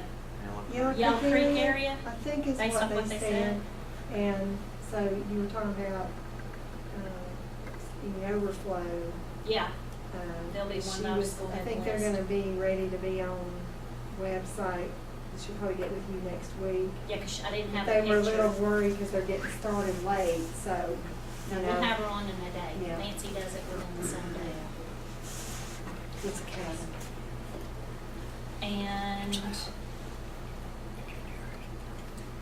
Yellow Yellow Creek area, I think is based on what they said. And so you were talking about, the overflow. Yeah, There'll be one she notice was- we'll I have think they're list. gonna be ready to be on website. She'll probably get with you next week. yeah, 'cause I didn't have a They were a picture. little worried because they're getting started late, so, No, you we'll know, have her on in a day. Yeah. Nancy does it within the same day. it's a cabin. And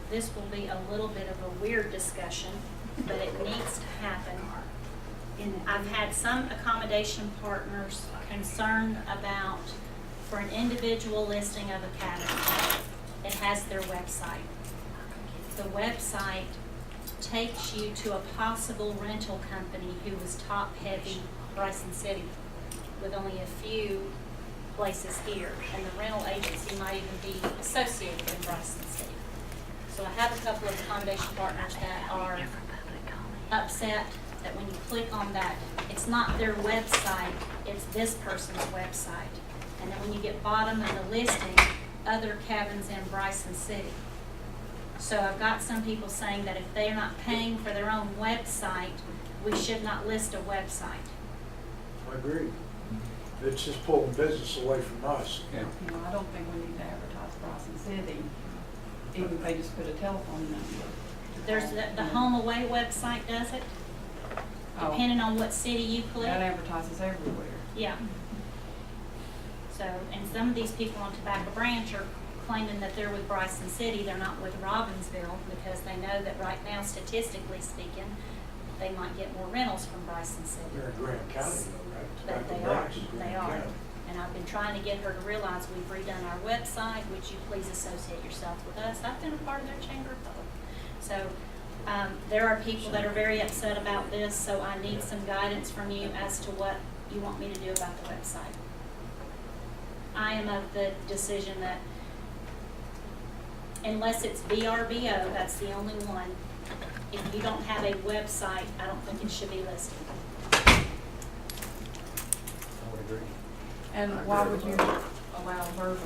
this will be a little bit of a weird discussion, but it needs to happen. And I've had some accommodation partners concerned about for an individual listing of a cabin. It has their website. The website takes you to a possible rental company who was top-heavy Bryson City, with only a few places here, and the rental agency might even be associated in Bryson City. So I have a couple of accommodation partners that are upset that when you click on that, it's not their website, it's this person's website. And then when you get bottom of the listing, other cabins in Bryson City. So I've got some people saying that if they're not paying for their own website, we should not list a website. I agree. It's just pulling business away from us. Yeah. You know, I don't think we need to advertise Bryson City, even if they just put a telephone number. There's the Home Away website does it, Oh. depending on what city you click. That advertises everywhere. Yeah. So, and some of these people on Tobacco Branch are claiming that they're with Bryson City, they're not with Robbinsville, because they know that right now, statistically speaking, they might get more rentals from Bryson City. They're in Graham County though, right? But Tobacco they are, Branch is they Graham are. County. And I've been trying to get her to realize we've redone our website, would you please associate yourself with us? I've been a part of their chamber of public. So, there are people that are very upset about this, so I need some guidance from you as to what you want me to do about the website. I am of the decision that unless it's VRBO, that's the only one. If you don't have a website, I don't think it should be listed. I would agree. And why would you allow Verbo?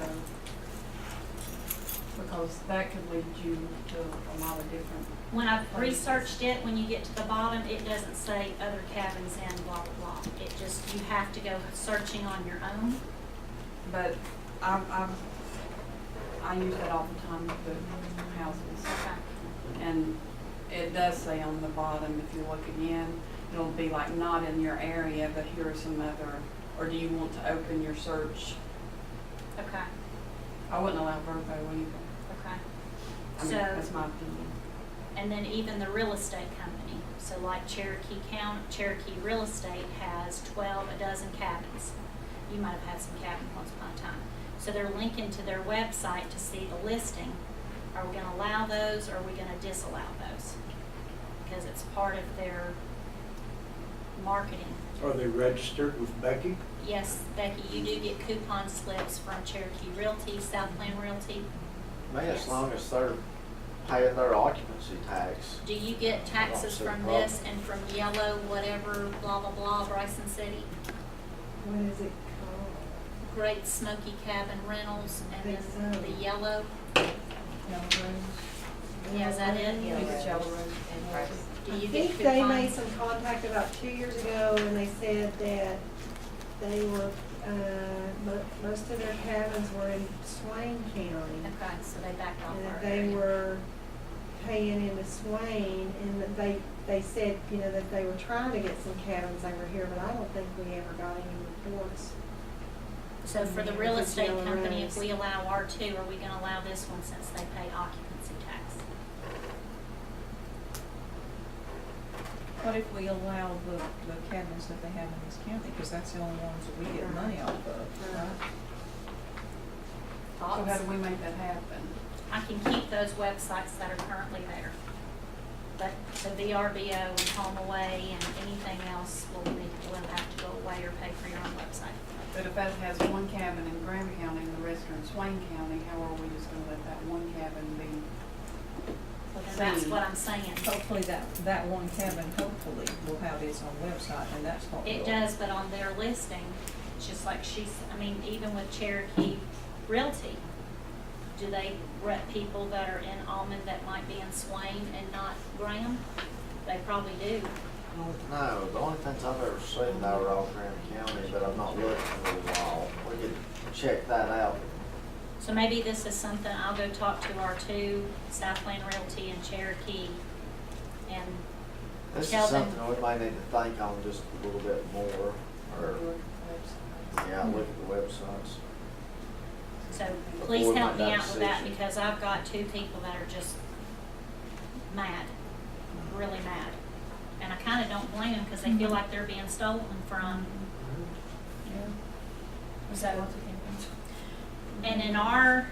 Because that could lead you to a lot of different. When I've researched it, when you get to the bottom, it doesn't say other cabins in blah, blah, blah. It just, you have to go searching on your own. But I use that all the time with the houses. Okay. And it does say on the bottom, if you look again, it'll be like not in your area, but here are some other, or do you want to open your search? Okay, I wouldn't allow Verbo either. okay. I mean, So, that's my opinion. and then even the real estate company, so like Cherokee County, Cherokee Real Estate has a dozen cabins. You might have had some cabins once upon a time. So they're linking to their website to see the listing. Are we gonna allow those, or are we gonna disallow those? Because it's part of their marketing. Are they registered with Becky? Yes, Becky, you do get coupon slips from Cherokee Realty, Southland Realty. Me, as Yes. long as they're paying their occupancy tax. Do you get taxes from this and from Yellow, whatever, blah, blah, blah, Bryson City? What is it called? Great Smoky Cabin Rentals, and Think then so. the Yellow. Yellow Rose. Yeah, is that it? I think it's Yellow Rose. Do I you get think they made coupons? some contact about 2 years ago, and they said that they were, most of their cabins were in Swain County. Okay, so they backed off And our that they area. were paying into Swain, and that they said, you know, that they were trying to get some cabins over here, but I don't think we ever got any reports. So for the Yeah, real if it's estate Yellow company, if Rose. we allow R2, are we gonna allow this one since they pay occupancy tax? What if we allow the cabins that they have in this county, because that's the only ones that we get money off of, right? So how Thoughts? do we make that happen? I can keep those websites that are currently there. But the VRBO and Home Away and anything else will have to go away or pay for your own website. But if that has one cabin in Graham County and the rest are in Swain County, how are we just gonna let that one cabin be? So then that's what I'm saying. Hopefully that one cabin hopefully will have its own website, and that's what we'll. It does, but on their listing, just like even with Cherokee Realty, do they rep people that are in Almond that might be in Swain and not Graham? They probably do. No, the only things I've ever seen that were all Graham County, but I'm not looking for a while. We could check that out. So maybe this is something, I'll go talk to R2, Southland Realty and Cherokee, and This tell is them. something we may need to think on just a little bit more, or, yeah, look at the websites. So Before please we help make me that out with that, decision. because I've got two people that are just mad, really mad. And I kinda don't blame them, because they feel like they're being stolen from. So, And in our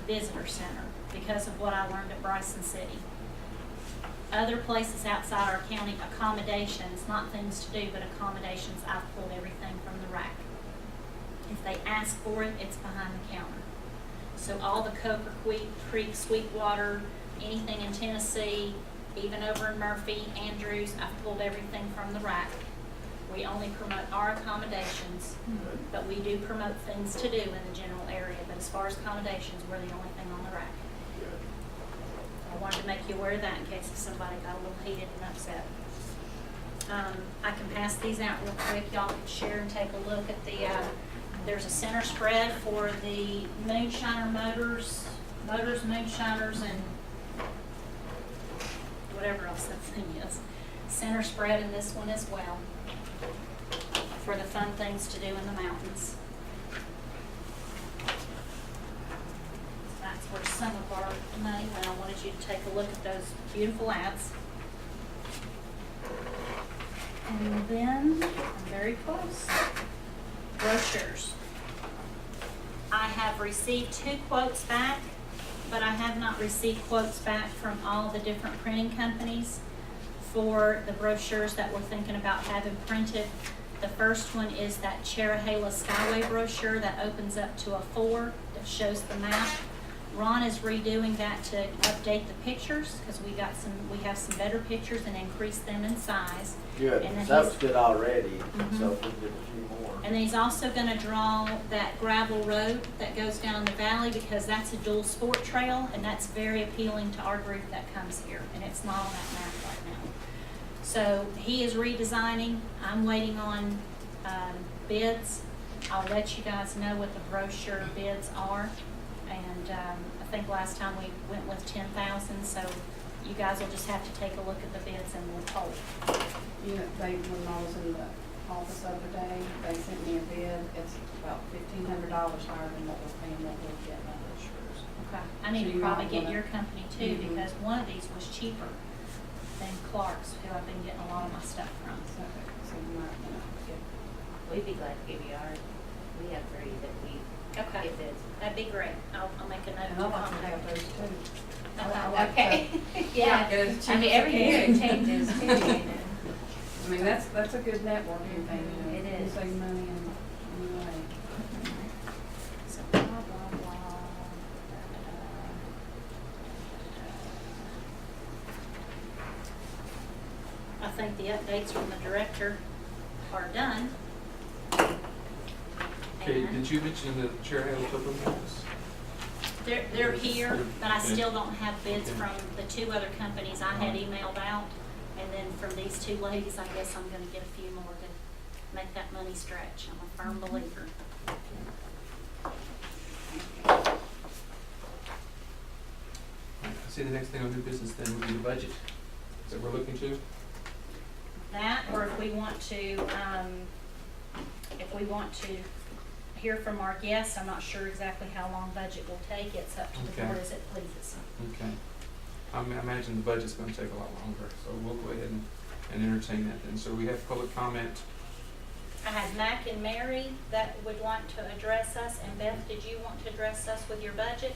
visitor center, because of what I learned at Bryson City, other places outside our county, accommodations, not things to do, but accommodations, I've pulled everything from the rack. If they ask for it, it's behind the counter. So all the Coker Creek, Sweetwater, anything in Tennessee, even over in Murphy, Andrews, I've pulled everything from the rack. We only promote our accommodations, but we do promote things to do in the general area. But as far as accommodations, we're the only thing on the rack. I wanted to make you aware of that in case somebody got a little heated and upset. I can pass these out real quick. Y'all can share and take a look at the, there's a center spread for the Moonshiner Motors, Moonshiners, and whatever else that thing is. Center spread in this one as well for the fun things to do in the mountains. That's where some of our money went. I wanted you to take a look at those beautiful ads. And then, I'm very close, brochures. I have received 2 quotes back, but I have not received quotes back from all the different printing companies for the brochures that we're thinking about having printed. The first one is that Cherahela Skyway brochure that opens up to a 4 that shows the map. Ron is redoing that to update the pictures because we have some better pictures and increase them in size. Good, And then that he's- was good already, Mhm. so if we can get a few more. And then he's also gonna draw that gravel road that goes down in the valley because that's a dual sport trail and that's very appealing to our group that comes here, and it's not on that map right now. So he is redesigning. I'm waiting on bids. I'll let you guys know what the brochure bids are. And I think last time we went with 10,000, so you guys will just have to take a look at the bids and we'll poll. You know, when I was in the office the other day, they sent me a bid, it's about $1,500 higher than what we're paying, what we're getting on insurance. Okay. I need So to you probably might get wanna- your company too, Mhm. because one of these was cheaper than Clark's, who I've been getting a lot of my stuff from. So you might want to get, We'd be glad to give you ours. We have 3 that we Okay, get bids. that'd be great. I'll make a note and to I'd like to contact have those you. too. Okay. Yeah, Get as cheap I mean, as every I year can. it changes too, you know. I mean, that's a good networking thing, you know. It You is. save money in a way. So blah, blah, blah. I think the updates from the director are done. Okay, And did you mention the chair had took them with us? they're here, but I Okay. still don't have bids Okay. from the 2 other companies I had emailed out. And then from these 2 ladies, I guess I'm gonna get a few more to make that money stretch. I'm a firm believer. I see the next thing on new business then would be the budget that we're looking to. That, or if we want to hear from our guests, I'm not sure exactly how long budget will take. It's up to the Okay. board as it pleases. Okay. I imagine the budget's gonna take a lot longer, so we'll go ahead and entertain that then. So we have public comment. I had Mac and Mary that would like to address us, and Beth, did you want to address us with your budget?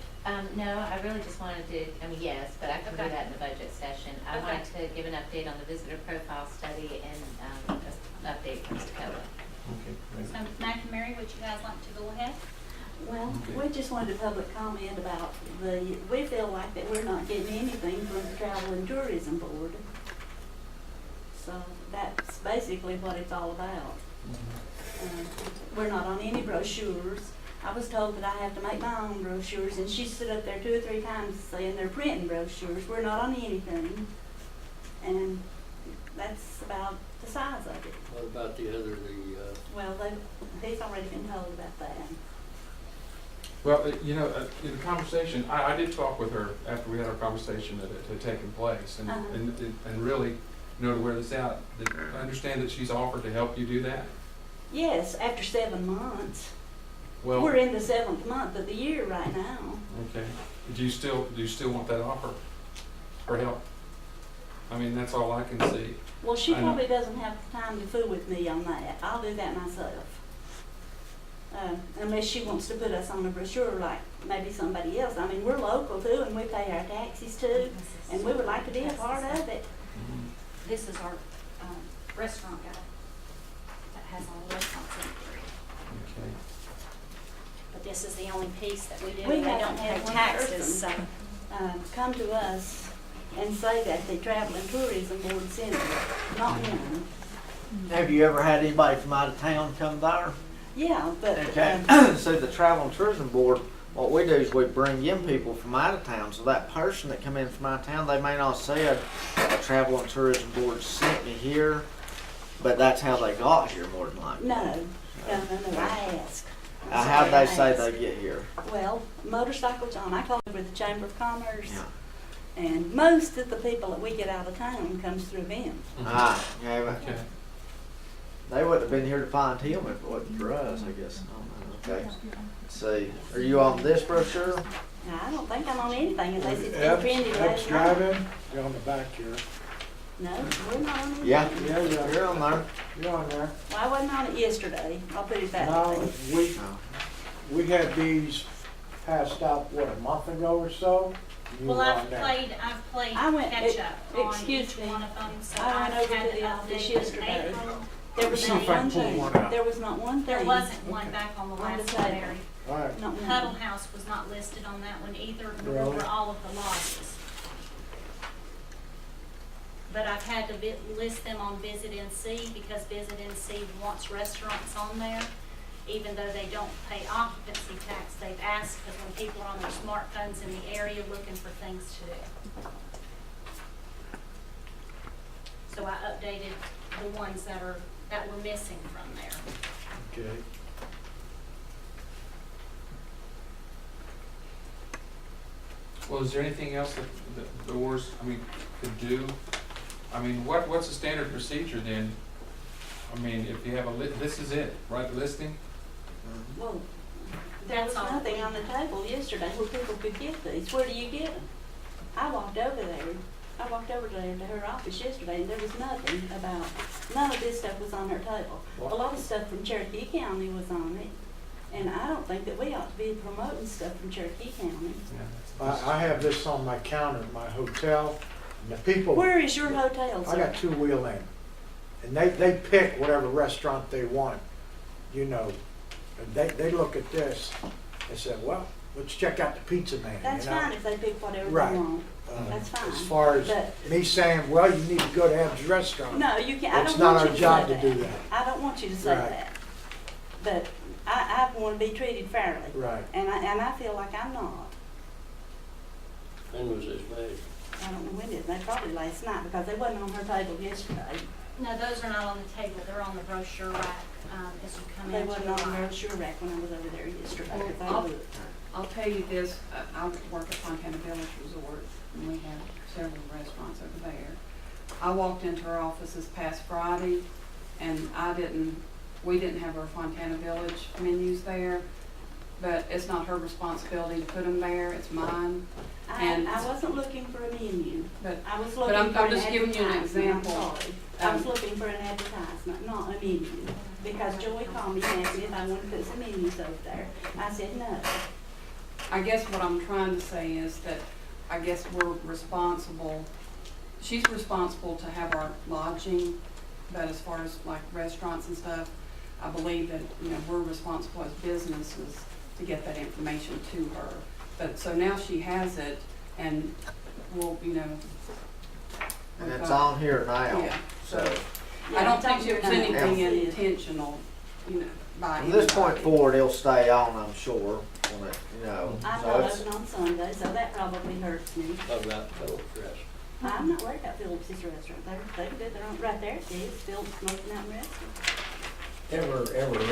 No, I really just wanted to, I mean, yes, but I can do Okay. that in the budget session. I Okay. wanted to give an update on the visitor profile study and an update from Stella. Okay, great. So Mac and Mary, would you guys like to go ahead? Well, Okay. we just wanted a public comment about we feel like that we're not getting anything from the Travel and Tourism Board. So that's basically what it's all about. We're not on any brochures. I was told that I have to make my own brochures, and she stood up there 2 or 3 times saying they're printing brochures. We're not on anything. And that's about the size of it. What about the other, Well, he's already been told about that. Well, you know, in the conversation, I did talk with her after we had our conversation that had taken place, and, Uh-huh. and really, you know, to wear this out, I understand that she's offered to help you do that. Yes, after 7 months. Well, We're in the 7th month of the year right now. okay. Do you still want that offer or help? I mean, that's all I can see. Well, she I know. probably doesn't have time to fool with me on that. I'll do that myself. unless she wants to put us on a brochure like maybe somebody else. I mean, we're local too, and we pay our taxes too, and we would like to be a part of it. This is our restaurant guide that has all the restaurants in it. Okay. But this is the only piece that we do, We and they haven't don't pay had one taxes, so. person come to us and say that the Travel and Tourism Board sent it, not one. Have you ever had anybody from out of town come there? Yeah, but, Okay, so the Travel and Tourism Board, what we do is we bring in people from out of town, so that person that come in from out of town, they may not said, the Travel and Tourism Board sent me here, but that's how they got here more than likely. no, I asked. How'd they say they get here? Well, Motorcycle John, I called with the Chamber of Commerce, Yeah. and most of the people that we get out of town comes through them. Ah, yeah, but Okay. they wouldn't have been here to find him if it wasn't for us, I guess. I don't know. Okay. Let's see. Are you on this brochure? Now, I don't think I'm on anything unless it's been Ebbs printed last night. Drive-In, you're on the back here. No, we're not on anything. Yeah. Yeah, You're on there. you're on there. Well, I wasn't on it yesterday, I'll put it that No, way. we had these passed out, what, a month ago or so? You Well, were I've on there. played I went- catch up on excuse each me. one of them, so I I've went over had to the it office updated yesterday. April. There was See not if I one can pull thing, one out. there was not one thing. There wasn't one back on the On the last table. one, Mary. All right. Not one. Huddle House was not listed on that one either, nor Really? were all of the lodges. But I've had to list them on Visit NC because Visit NC wants restaurants on there. Even though they don't pay occupancy tax, they've asked because when people are on their smartphones in the area looking for things to do. So I updated the ones that were missing from there. Okay. Well, is there anything else that doors, could do? What's the standard procedure then? If you have this is it, right, the listing? Well, there was That's all. nothing on the table yesterday where people could get these. Where do you get them? I walked over there to her office yesterday, and there was nothing about, none of this stuff was on her table. A lot of stuff from Cherokee County was on it, and I don't think that we ought to be promoting stuff from Cherokee County. I have this on my counter at my hotel, and the people. Where is your hotel, I sir? got Two Wheel Inn, and they pick whatever restaurant they want, you know. And they look at this and say, well, let's check out the Pizza Man. That's you know? fine if they pick whatever they Right. want. That's fine. As far as But- me saying, well, you need to go to Ebb's Restaurant. No, you can't, I It's don't not want our you to job say to that. do that. I don't want you to say Right. that. But I want to be treated fairly. Right. And I feel like I'm not. When was this made? I don't know when it, they probably last night because they wasn't on her table yesterday. No, those are not on the table, they're on the brochure rack, as you come They into wasn't the on line. the brochure rack when I was over there yesterday. Well, 'cause I I'll- looked. I'll tell you this, I work at Fontana Village Resort, and we have several restaurants over there. I walked into her office this past Friday, and we didn't have our Fontana Village menus there, but it's not her responsibility to put them there, it's mine. And- I wasn't looking for a menu. But I was But looking I'm for an just giving you an advertisement. I'm example. sorry. I was looking for an advertisement, not a menu. Because Joey called me and asked me if I wanted to put some menus over there. I said no. I guess what I'm trying to say is that I guess we're responsible, she's responsible to have our lodging, but as far as like restaurants and stuff, I believe that, we're responsible as businesses to get that information to her. But, so now she has it, and we'll, And it's on here now. Yeah. So I don't think it's it was on your anything name. intentional, by from this point anybody. forward, it'll stay on, I'm sure, when it, I'm so not it's, open on Sunday, so that probably hurts me. About Phillips Restaurant. I'm not worried about Phillips' restaurant. They can do their own, right there it is, Phillips Smoking Mountain Restaurant. Every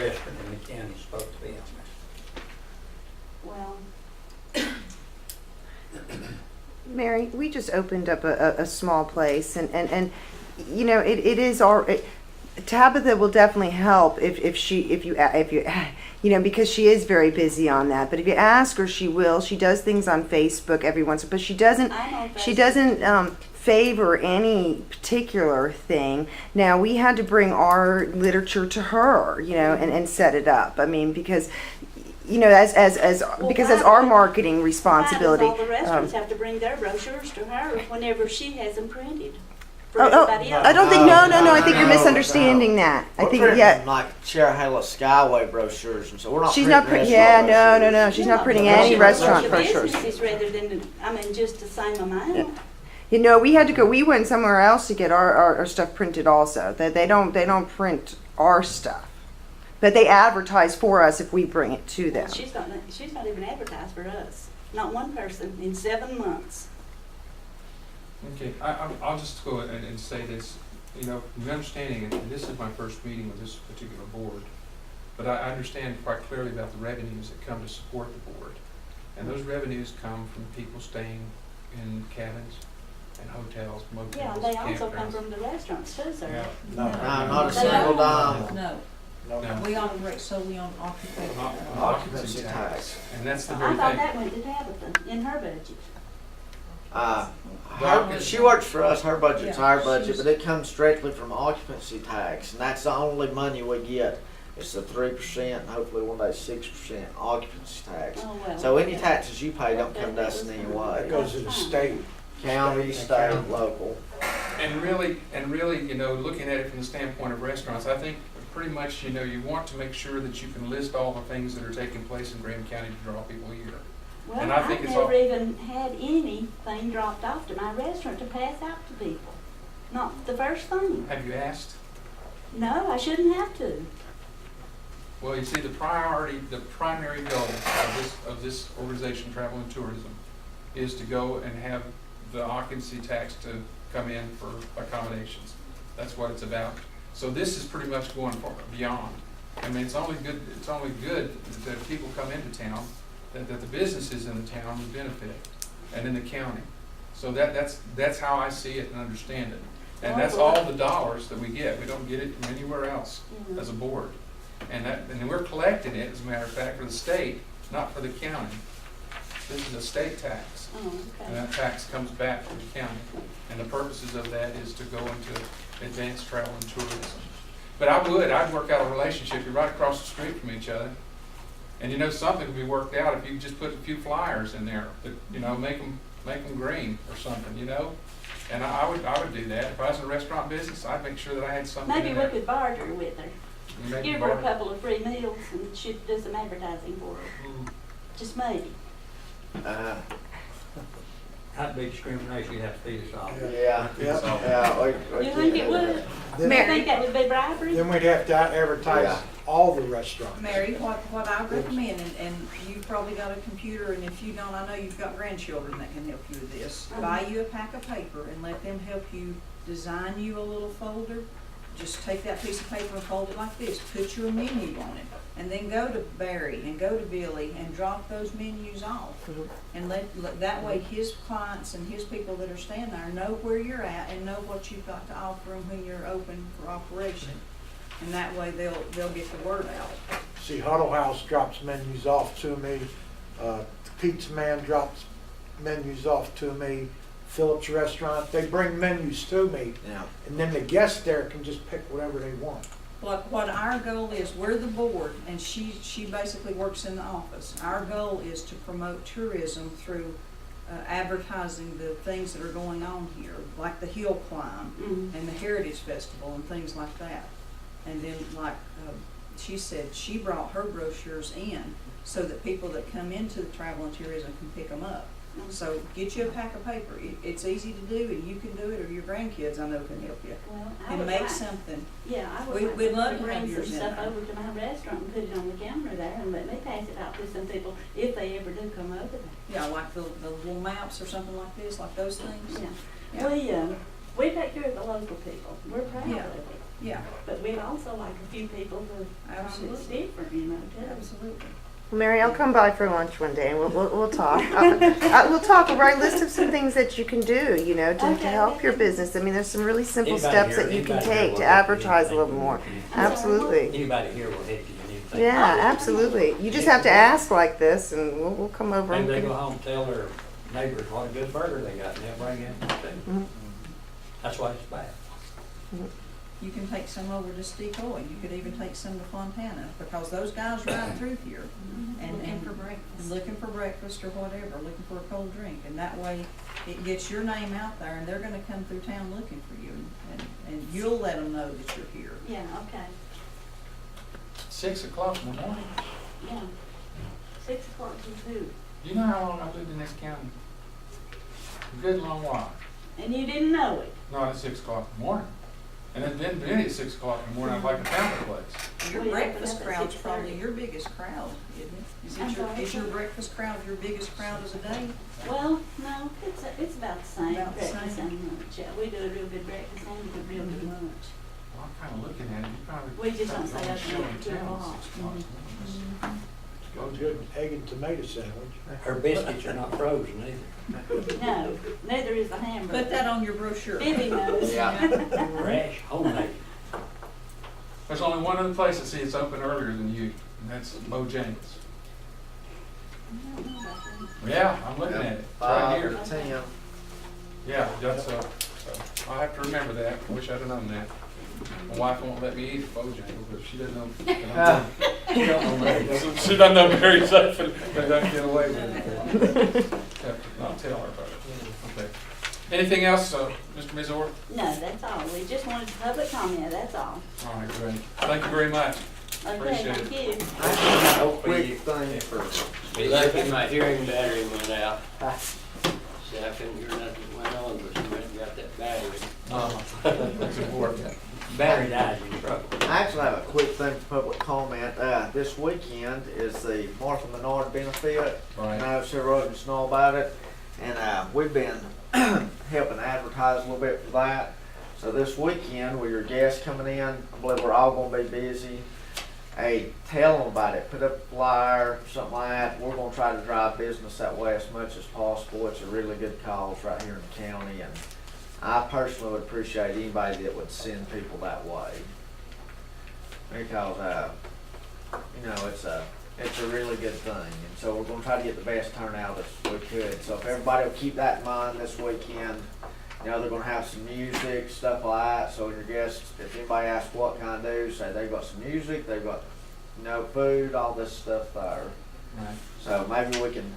restaurant in the county is supposed to be on there. Well, Mary, we just opened up a small place, and it is our. Tabitha will definitely help if you because she is very busy on that. But if you ask her, she will. She does things on Facebook every once, but she doesn't. I'm on She Facebook. doesn't favor any particular thing. Now, we had to bring our literature to her, and set it up. I mean, because, as our marketing responsibility. Why does all the restaurants have to bring their brochures to her whenever she has them printed? For Oh, everybody else? I don't think, no, I think you're misunderstanding that. I We're think, printing yeah, like Cherahela Skyway brochures, and so we're not. she's not, printing yeah, restaurant no, she's not Yeah, printing but any she restaurant wants the brochures. businesses rather than, just the same amount. We went somewhere else to get our stuff printed also. They don't print our stuff. But they advertise for us if we bring it to them. She's not even advertised for us. Not one person in 7 months. Okay, I'll just go ahead and say this, the understanding, and this is my first meeting with this particular board, but I understand quite clearly about the revenues that come to support the board. And those revenues come from people staying in cabins and hotels, motels, Yeah, and they also come campgrounds. from the restaurants too, sir. No. Not a They single don't. dime. No, No. we operate solely on occupancy. Occupancy tax. And that's the I very thought thing. that went to Tabitha in her budget. She works for us, her budget's Yeah, our budget, she's- but it comes strictly from occupancy tax, and that's the only money we get. It's the 3%, and hopefully one day 6% occupancy tax. Oh, well. So any taxes you pay don't come to us in any That way. goes to the state. County, state, local. And really, looking at it from the standpoint of restaurants, I think pretty much, you want to make sure that you can list all the things that are taking place in Graham County to draw people here. Well, And I I've think it's all- never even had anything dropped off to my restaurant to pass out to people. Not the first thing. Have you asked? No, I shouldn't have to. Well, you see, the primary goal of this organization, Travel and Tourism, is to go and have the occupancy tax to come in for accommodations. That's what it's about. So this is pretty much going for beyond. I mean, it's only good that if people come into town, that the businesses in the town would benefit, and in the county. So that's how I see it and understand it. And that's all the dollars that we get. We don't get it from anywhere else as a board. And we're collecting it, as a matter of fact, for the state, not for the county. This is a state tax. Oh, And okay. that tax comes back to the county. And the purposes of that is to go into advanced travel and tourism. But I'd work out a relationship. You're right across the street from each other. And something could be worked out if you just put a few flyers in there that, make them green or something, And I would do that. If I was in a restaurant business, I'd make sure that I had something Maybe in we there. could barter with her. Maybe Give her a barter. couple of free meals and she'd do some advertising for her. Mm. Just maybe. That'd be discrimination, you'd have to feed us all. Yeah. You think it would? You think that would be bribery? Then we'd have to advertise Yeah. all the restaurants. Mary, what I recommend, and you've probably got a computer, and if you don't, I know you've got grandchildren that can help you with this. Buy you a pack of paper and let them help you design you a little folder. Just take that piece of paper and fold it like this, put your menu on it, and then go to Barry and go to Billy and drop those menus off. And that way his clients and his people that are staying there know where you're at and know what you've got to offer them when you're open for operation. And that way they'll get the word out. See, Huddle House drops menus off to me, Pizza Man drops menus off to me, Phillips Restaurant, they bring menus to me, Yeah. and then the guests there can just pick whatever they want. What our goal is, we're the board, and she basically works in the office. Our goal is to promote tourism through advertising the things that are going on here, like the hill climb Mhm. and the Heritage Festival and things like that. And then, like she said, she brought her brochures in so that people that come into the travel and tourism can pick them up. So get you a pack of paper. It's easy to do, and you can do it, or your grandkids I know can help you. Well, I And would make like- something. Yeah, I would We- like we'd to love to have bring some yours in stuff there. over to my restaurant and put it on the counter there and let me pass it out to some people if they ever do come over there. Yeah, like the little maps or something like this, like those things. Yeah. We take care of the local people. We're proud Yeah. of it. Yeah, But we'd also like a few people to come that's absolutely, different, too. absolutely. Well, Mary, I'll come by for lunch one day and we'll talk. We'll talk. We'll write a list of some things that you can do, to help your business. I mean, there's some really simple steps that you can take to advertise a little more. Absolutely. Anybody here will help you in anything. Yeah, absolutely. You just have to ask like this and we'll come over Maybe and they go home and tell their neighbors what a good burger they got, and they'll bring in too. That's why it's bad. You can take some over to Stecoy, you could even take some to Fontana, because those guys ride through here. And Looking for breakfast. Looking for breakfast or whatever, looking for a cold drink, and that way it gets your name out there, and they're gonna come through town looking for you, and you'll let them know that you're here. Yeah, okay, 6 o'clock in the morning? yeah. 6 o'clock to 2. Do you know how long I've lived in this county? A good long while. And you didn't know it? Not at 6 o'clock in the morning. And then been at 6 o'clock in the morning, I'd like to found the place. Your We breakfast open up at crowd's 6:30. probably your biggest crowd, isn't it? Is I'm it your, sorry? is your breakfast crowd your biggest crowd of the day? Well, no, it's about the same, About the breakfast same. and lunch. Yeah, we do a real good breakfast and a real good lunch. Well, I'm kinda looking at it, you probably. We just don't say Don't open show up in till town at o'clock. 6 o'clock. Go good egg and tomato sandwich. Her biscuits are not frozen either. No, neither is the hamburger. Put that on your brochure. Bibby knows. Fresh, homemade. There's only one other place I see it's open earlier than you, and that's Bojangles. I don't know about that. Yeah, I'm looking at it, it's right here. 5 to 10. Yeah, that's, so I'll have to remember that, I wish I'd have known that. My wife won't let me eat at Bojangles, but she doesn't know. She don't know Mary. She doesn't know Mary's open, but don't get away with it. I'll tell her about it. Okay. Anything else, Mr. Mizor? No, that's all. We just wanted public comment, that's all. All right, great. Thank you very much. Okay, Appreciate thank you. Quick thing for, Be lucky my hearing battery went out. See, I couldn't hear nothing that went on, but somebody got that battery. That's important. Battery died in trouble. I actually have a quick thing for public comment. This weekend is the Martha Menard benefit. Right. I know several of us know about it, and we've been helping advertise a little bit for that. So this weekend, with your guests coming in, I believe we're all gonna be busy. Hey, tell them about it. Put up a flyer, something like that. We're gonna try to drive business that way as much as possible. It's a really good cause right here in the county, and I personally would appreciate anybody that would send people that way. Because, you know, it's a really good thing. And so we're gonna try to get the best turnout as we could. So if everybody will keep that in mind this weekend, you know, they're gonna have some music, stuff like that. So your guests, if anybody asks what can I do, say they've got some music, they've got, you know, food, all this stuff there. Right. So maybe we can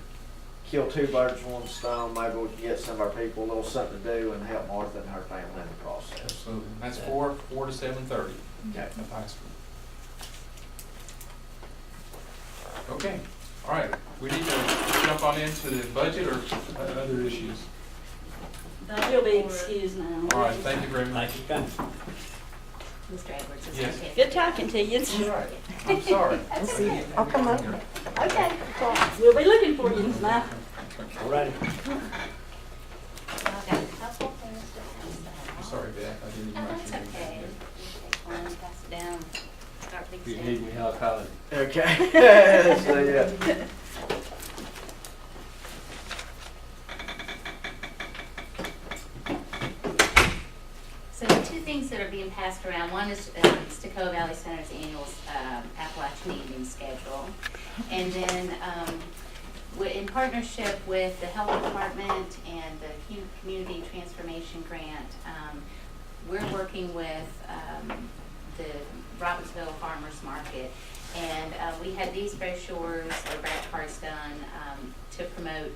kill 2 birds with 1 stone. Maybe we can get some of our people a little something to do and help Martha and her family in the process. Absolutely. That's 4 to 7:30 Okay. at the high school. Okay, all right. We need to jump on into the budget or other issues. You'll be excused now. All right, thank you very much. Thank you, Ken. Mr. Edwards is Yes. okay. Good talking to you. All right, I'm sorry. I'll come over. Okay, we'll be looking for you tonight. All righty. Okay. Household plans to pass that. I'm sorry, Beth, I didn't even Oh, write that's your name okay. down. Take one, pass it down, start If things you down. need me, I'll call it. Okay. So, yeah. So the two things that are being passed around, one is Toccoa Valley Center's annual Appalachian Evening Schedule. And then in partnership with the Health Department and the Community Transformation Grant, we're working with the Robbinsville Farmers Market. And we had these brochures or grant cards done to promote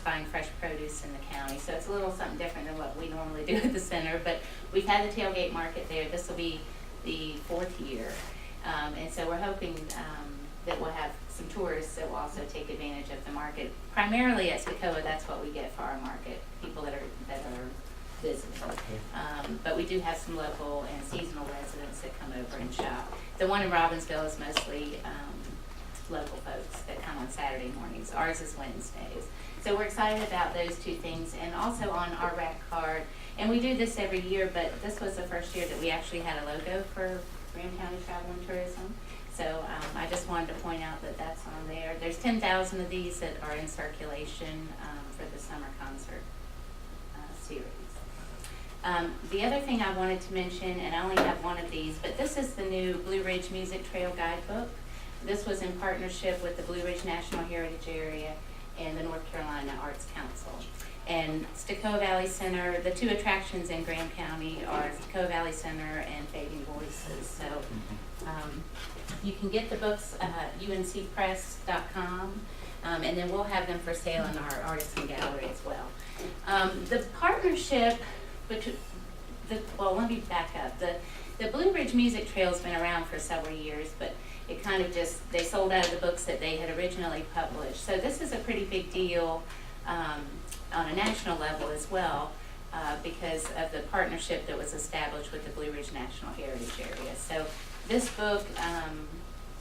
buying fresh produce in the county. So it's a little something different than what we normally do at the center. But we've had the tailgate market there. This will be the 4th year. And so we're hoping that we'll have some tourists that will also take advantage of the market. Primarily at Toccoa, that's what we get for our market, people that are visiting. But we do have some local and seasonal residents that come over and shop. The one in Robbinsville is mostly local folks that come on Saturday mornings. Ours is Wednesdays. So we're excited about those two things. And also on our rack card, and we do this every year, but this was the first year that we actually had a logo for Graham County Travel and Tourism. So I just wanted to point out that that's on there. There's 10,000 of these that are in circulation for the summer concert series. The other thing I wanted to mention, and I only have one of these, but this is the new Blue Ridge Music Trail Guidebook. This was in partnership with the Blue Ridge National Heritage Area and the North Carolina Arts Council. And Stokoe Valley Center, the two attractions in Graham County are Stokoe Valley Center and Fading Voices. So you can get the books uncpress.com, and then we'll have them for sale in our artisan gallery as well. The partnership between well, let me back up. The Blue Ridge Music Trail's been around for several years, but it kind of just, they sold out of the books that they had originally published. So this is a pretty big deal on a national level as well, because of the partnership that was established with the Blue Ridge National Heritage Area. So this book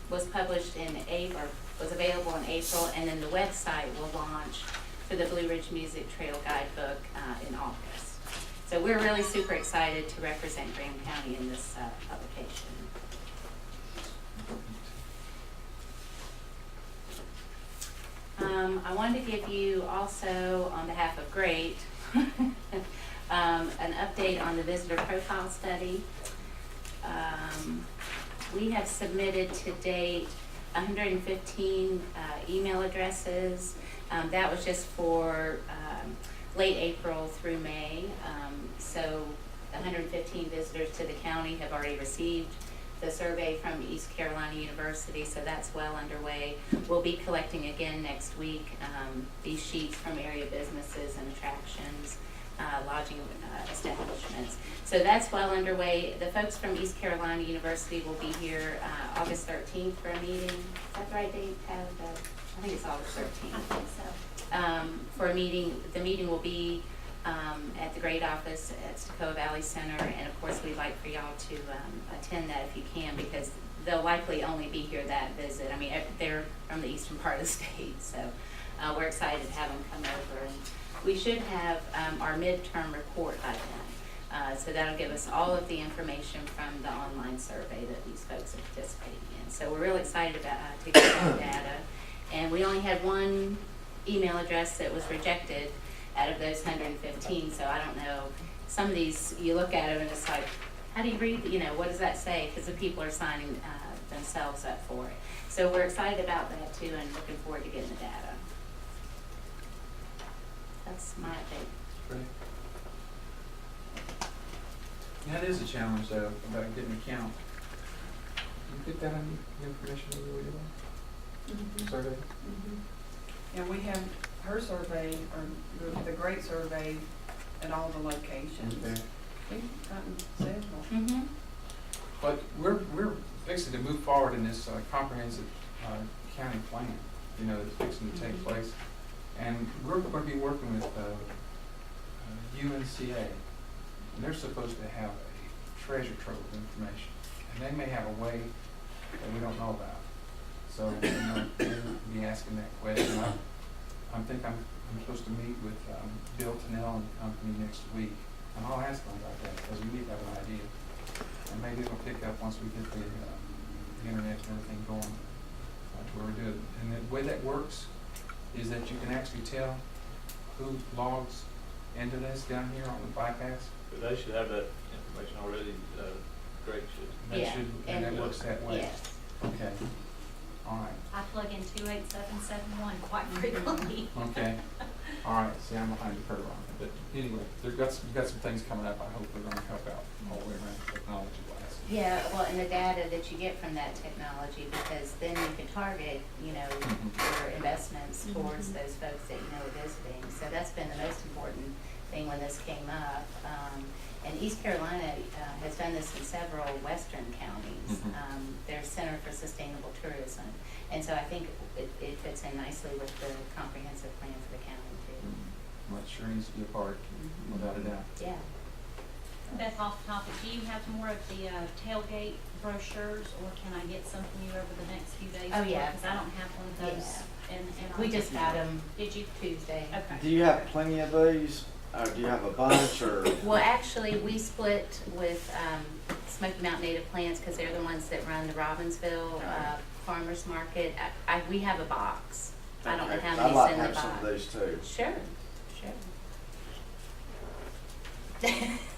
was published in April, or was available in April, and then the website will launch for the Blue Ridge Music Trail Guidebook in August. So we're really super excited to represent Graham County in this publication. I wanted to give you also, on behalf of GREAT, an update on the visitor profile study. We have submitted to date 115 email addresses. That was just for late April through May. So 115 visitors to the county have already received the survey from East Carolina University, so that's well underway. We'll be collecting again next week these sheets from area businesses and attractions, lodging establishments. So that's well underway. The folks from East Carolina University will be here August 13th for a meeting. Is that the right date, Tabitha? I think it's August 13th. I think so. For a meeting. The meeting will be at the GREAT office at Stokoe Valley Center, and of course we'd like for y'all to attend that if you can, because they'll likely only be here that visit. I mean, they're from the eastern part of the state, so we're excited to have them come over. And we should have our midterm report by then, so that'll give us all of the information from the online survey that these folks are participating in. So we're real excited about to get that data. And we only had one email address that was rejected out of those 115, so I don't know. Some of these, you look at them and it's like, how do you read, what does that say? Because the people are signing themselves up for it. So we're excited about that too, and looking forward to getting the data. That's my update. Great. That is a challenge though, about getting a count. You get that on the information that you were doing? Survey? And we have her survey, or the GREAT survey, at all the locations. Okay. We've gotten several. But we're fixing to move forward in this comprehensive county plan, that's fixing to take place. And we're going to be working with UNCA, and they're supposed to have a treasure trove of information. And they may have a way that we don't know about. So we'll be asking that question. I think I'm supposed to meet with Bill Tennell and company next week, and I'll ask them about that, because we need to have an idea. And maybe it'll pick up once we get the internet and everything going to where we do it. And the way that works is that you can actually tell who logs into this down here on the bypass. But they should have that information already, GREAT should. They should, and it looks that way. Yes. Okay. All right. I plug in 28771 quite frequently. Okay. All right. See, I'm behind the curve on it. But anyway, we've got some things coming up. I hope we're going to help out all the way around technology-wise. Yeah, well, and the data that you get from that technology, because then you can target, your investments towards those folks that are visiting. So that's been the most important thing when this came up. And East Carolina has done this in several western counties, their Center for Sustainable Tourism. And so I think it fits in nicely with the comprehensive plan for the county too. Well, it sure needs to be a part, without a doubt. Yeah. Beth, off topic, do you have more of the tailgate brochures, or can I get some from you over the next few days? Oh, yeah. Because I don't have one of those. Yeah. And We just got them Did you? Tuesday. Okay. Do you have plenty of these, or do you have a bunch, or? Well, actually, we split with Smoky Mountain Native Plants, because they're the ones that run the Robbinsville Farmers Market. We have a box. I don't know how I'd many's like in to the have some of box. these too. Sure.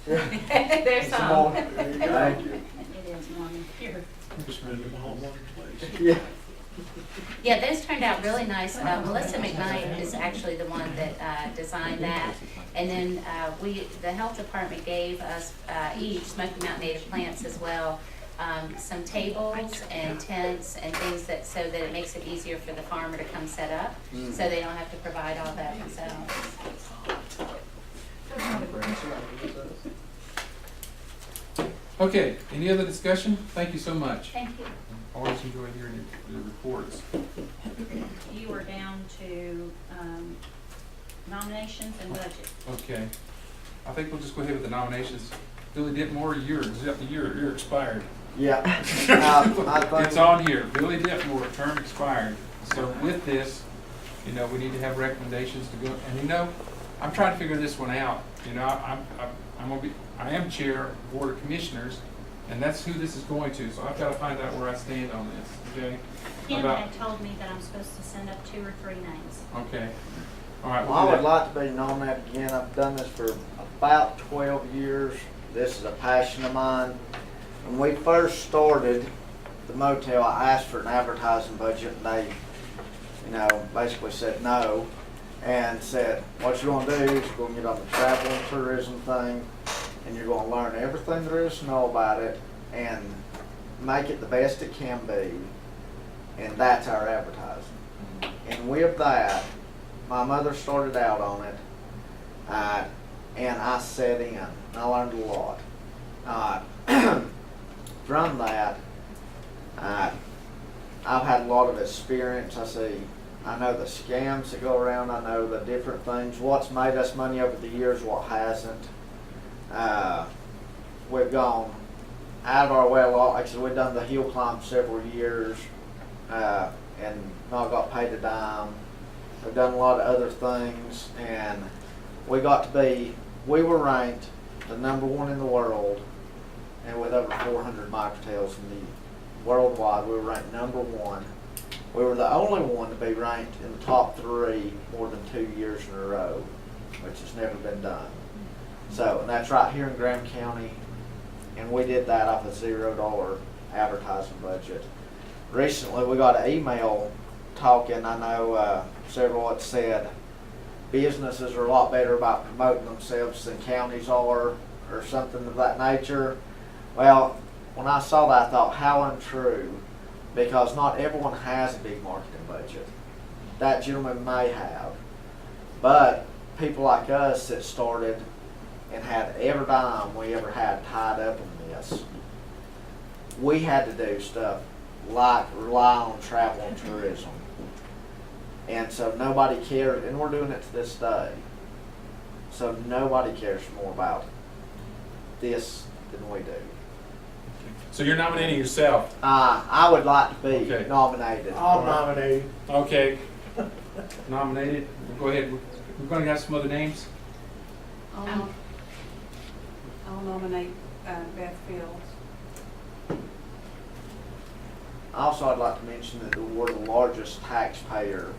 There's Some some. more. Thank you. It is one here. Just read them all in one place. Yeah. Yeah, those turned out really nice. Melissa McKnight is actually the one that designed that. And then the health department gave us each, Smoky Mountain Native Plants as well, some tables and tents and things that, so that it makes it easier for the farmer to come set up, so they don't have to provide all that themselves. Okay, any other discussion? Thank you so much. Thank you. Always enjoy hearing your reports. You are down to nominations and budget. Okay. I think we'll just go ahead with the nominations. Billy Ditmore, you're expired. Yeah. I think- It's on here. Billy Ditmore, term expired. So with this, you know, we need to have recommendations to go, and you know, I'm trying to figure this one out. You know, I am chair of the Board of Commissioners, and that's who this is going to, so I've got to find out where I stand on this, okay? Kim About- had told me that I'm supposed to send up 2 or 3 names. Okay. All right. Well, we'll I do would that. like to be nominated again. I've done this for about 12 years. This is a passion of mine. When we first started the motel, I asked for an advertising budget, and they, you know, basically said no, and said, what you're gonna do is you're gonna get on the travel and tourism thing, and you're gonna learn everything there is to know about it, and make it the best it can be, and that's our advertising. And with that, my mother started out on it, and I set in, and I learned a lot. From that, I've had a lot of experience. I know the scams that go around. I know the different things. What's made us money over the years, what hasn't. We've gone out of our way a lot. Like I said, we've done the hill climb several years, and not got paid a dime. We've done a lot of other things, and we were ranked the #1 in the world, and with over 400 microtels in the worldwide, we were ranked #1. We were the only one to be ranked in the top 3 more than 2 years in a row, which has never been done. So, and that's right here in Graham County, and we did that off a $0 advertising budget. Recently, we got an email talking, I know several had said, businesses are a lot better about promoting themselves than counties are, or something of that nature. Well, when I saw that, I thought, how untrue, because not everyone has a big marketing budget. That gentleman may have, but people like us that started and had every dime we ever had tied up in this, we had to do stuff like rely on travel and tourism. And so nobody cared, and we're doing it to this day. So nobody cares more about this than we do. So you're nominating yourself? I would like to be Okay. nominated. I'll nominate him. Okay. Nominated. Go ahead. We're going to have some other names. I'll nominate Beth Fields. Also, I'd like to mention that we're the largest taxpayer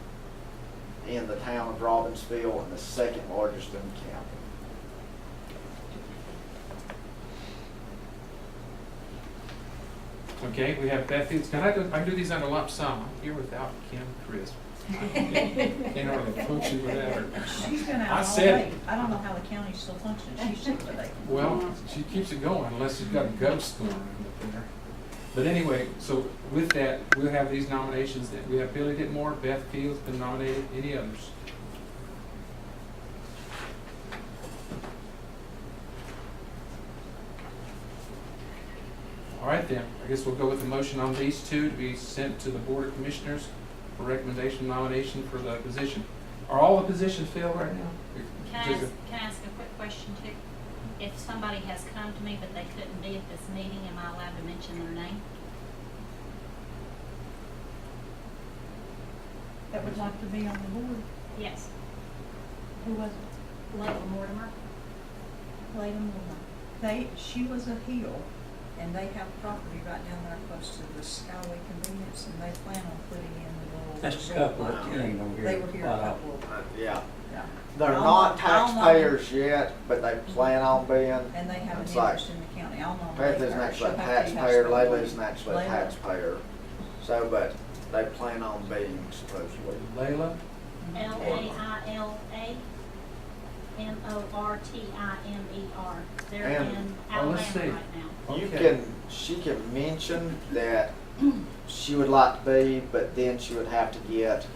in the town of Robbinsville and the 2nd largest in the county. Okay, we have Beth Fields. I can do these under lump sum. I'm here without Kim Crisp. Can't hardly function without her. She's been I out all said day. it. I don't know how the county's still functioning. She's sick today. Well, she keeps it going unless she's got a ghost going around up there. But anyway, so with that, we'll have these nominations. That we have Billy Ditmore, Beth Fields been nominated. Any others? All right then, I guess we'll go with the motion on these two to be sent to the Board of Commissioners for recommendation nomination for the position. Are all the positions filled right now? Can I ask a quick question too? If somebody has come to me but they couldn't be at this meeting, am I allowed to mention their name? That would like to be on the board. Yes. Who was it? Layla Mortimer. Lady Moore. She was a hill, and they have property right down there close to the Skyway Convenience, and they plan on putting in the little. That's a couple resort that out came over there. here. They were here a couple of. Yeah. Yeah. They're I'll not nom- taxpayers yet, but they plan on being. And they have an It's like, interest in the county. I'll nominate Beth her. isn't actually a She'll have to have taxpayer, some- Layla isn't actually a Layla. taxpayer. So, but they plan on being supposedly. Layla? LAILA-MORTIMER. They're And- in Oh, let's see. Alabama right now. She can mention that she would like to be, but then she would have to get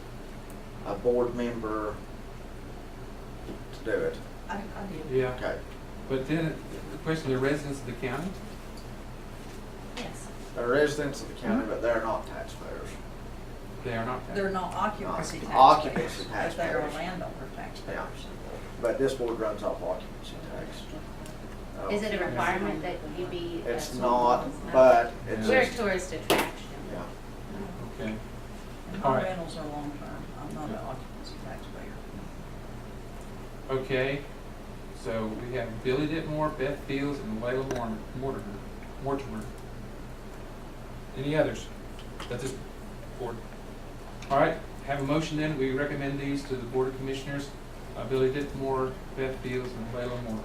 a board member to do it. I did. Yeah. Okay. But then, the question, they're residents of the county? Yes. They're residents of the county, but they're not taxpayers. They are not. They're not occupancy taxpayers. Occupancy But they are taxpayers. landowner taxpayers. But this board runs off occupancy tax. Is it a requirement that you be? a It's small not, business? but it's We're a just, tourist attraction. yeah. Okay. And All my right. rentals are long-term. I'm not an occupancy taxpayer. Okay, so we have Billy Ditmore, Beth Fields, and Layla Mortimer. Any others? That's this board. All right, have a motion then. We recommend these to the Board of Commissioners. Billy Ditmore, Beth Fields, and Layla Mortimer.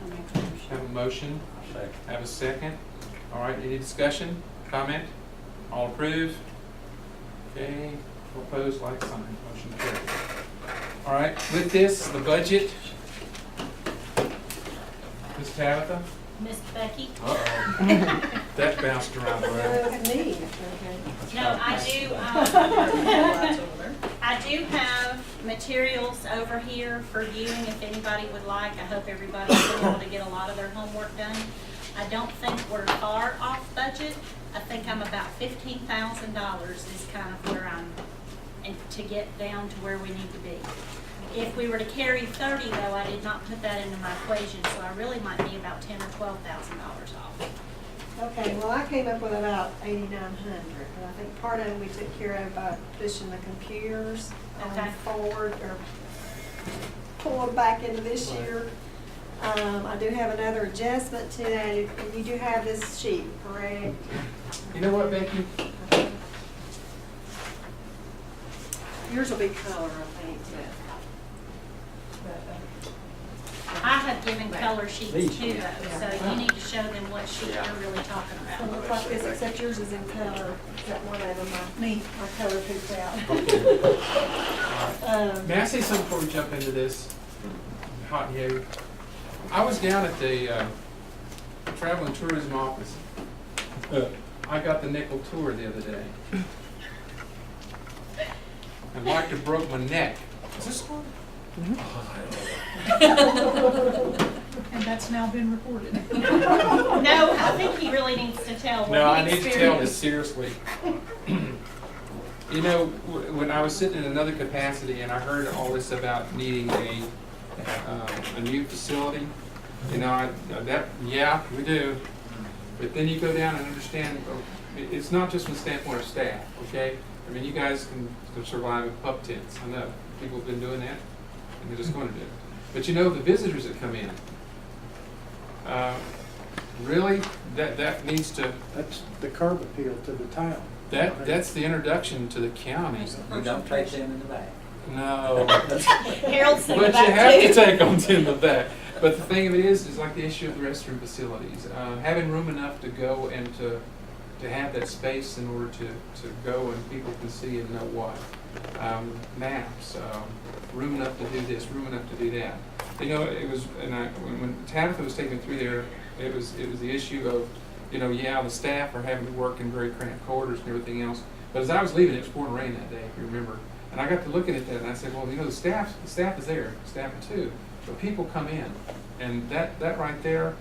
I make a motion. Have a motion, Second. have a second. All right, any discussion, comment? All approve? Okay, opposed, like sign, motion carried. All right, with this, the budget. Ms. Tabitha? Miss Becky? Uh-oh. That bounced around the room. That's me. No, I do, Lights over there. I do have materials over here for viewing if anybody would like. I hope everybody's been able to get a lot of their homework done. I don't think we're far off budget. I think I'm about $15,000 is kind of where I'm, and to get down to where we need to be. If we were to carry 30 though, I did not put that into my equation, so I really might be about $10,000 or $12,000 off. Okay, well, I came up with about 8,900, and I think part of it we took care of by pushing the computers Okay. forward or pulling back into this year. I do have another adjustment to that, and you do have this sheet, correct? You know what, Becky? Yours will be color, I think, too. I have given color sheets too, though, so you need to show them what sheet Yeah. you're really talking It'll about. look like this, except yours is in color, except one of them, my color pooped out. Okay. May I say something before we jump into this? Hot and heavy. I was down at the Travel and Tourism office. I got the nickel tour the other day. And like it broke my neck. Is this one? And that's now been recorded. No, I think he really needs to tell No, I what he need to tell this experienced. seriously. You know, when I was sitting in another capacity and I heard all this about needing a new facility, you know, yeah, we do. But then you go down and understand, it's not just from the standpoint of staff, okay? I mean, you guys can survive with pup tents. I know, people have been doing that, and they're just going to do it. But you know, the visitors that come in, really, that needs to, That's the curb appeal to the town. that's the introduction to the county. You don't take them in the back. No. Harold's in the But you back have to too. take them to the back. But the thing of it is like the issue of the restroom facilities. Having room enough to go and to have that space in order to go and people can see and know what. Maps, room enough to do this, room enough to do that. You know, it was, and when Tabitha was taking me through there, it was the issue of, you know, yeah, the staff are having to work in very cramped quarters and everything else. But as I was leaving, it was pouring rain that day, if you remember. And I got to looking at that and I said, well, you know, the staff is there, staff too. But people come in, and that right there,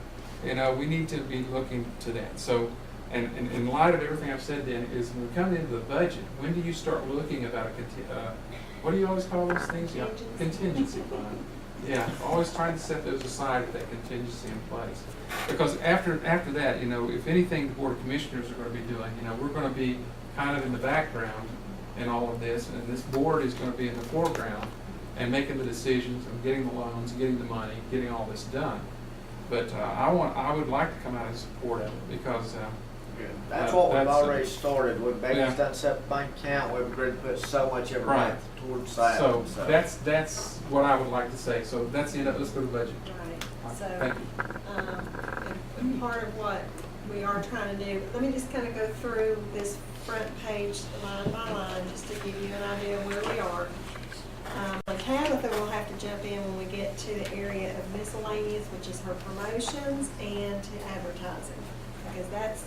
you know, we need to be looking to that. So, and in light of everything I've said then, is when we come into the budget, when do you start looking about what do you always call those things? Yeah, contingency fund. Yeah, always trying to set those aside with that contingency in place. Because after that, you know, if anything the Board of Commissioners are going to be doing, you know, we're going to be kind of in the background in all of this, and this board is going to be in the foreground and making the decisions and getting the loans, getting the money, getting all this done. But I would like to come out and support it because That's what we've that's- already started. When Becky's Yeah. done set the bank account, we've agreed to put so much every Right. month towards that. so that's what I would like to say. So that's the end of, let's go to budget. Right, so, Thank you. and part of what we are trying to do. Let me just kind of go through this front page line by line, just to give you an idea of where we are. Tabitha will have to jump in when we get to the area of miscellaneous, which is her promotions and to advertising. Because that's,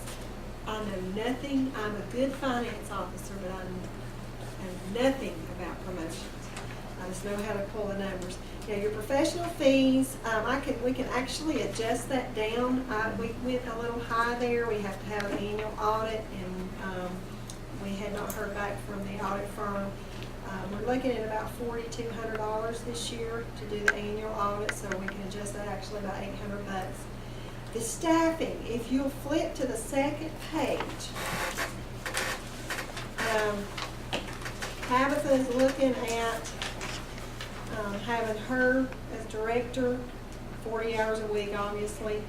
I know nothing, I'm a good finance officer, but I know nothing about promotions. I just know how to pull the numbers. Now, your professional fees, we can actually adjust that down. We went a little high there. We have to have an annual audit, and we had not heard back from the audit firm. We're looking at about $4,200 this year to do the annual audit, so we can adjust that actually about $800. The staffing, if you'll flip to the second page, Tabitha is looking at having her as director, 40 hours a week, obviously.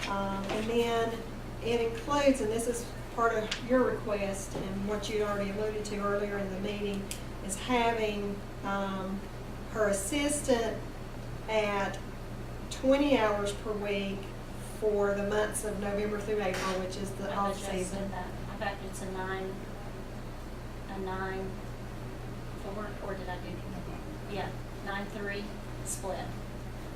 And then it includes, and this is part of your request and what you'd already alluded to earlier in the meeting, is having her assistant at 20 hours per week for the months of November through April, which is the off season. In fact, it's a 9-4, or did I do? Yeah, 9-3 split,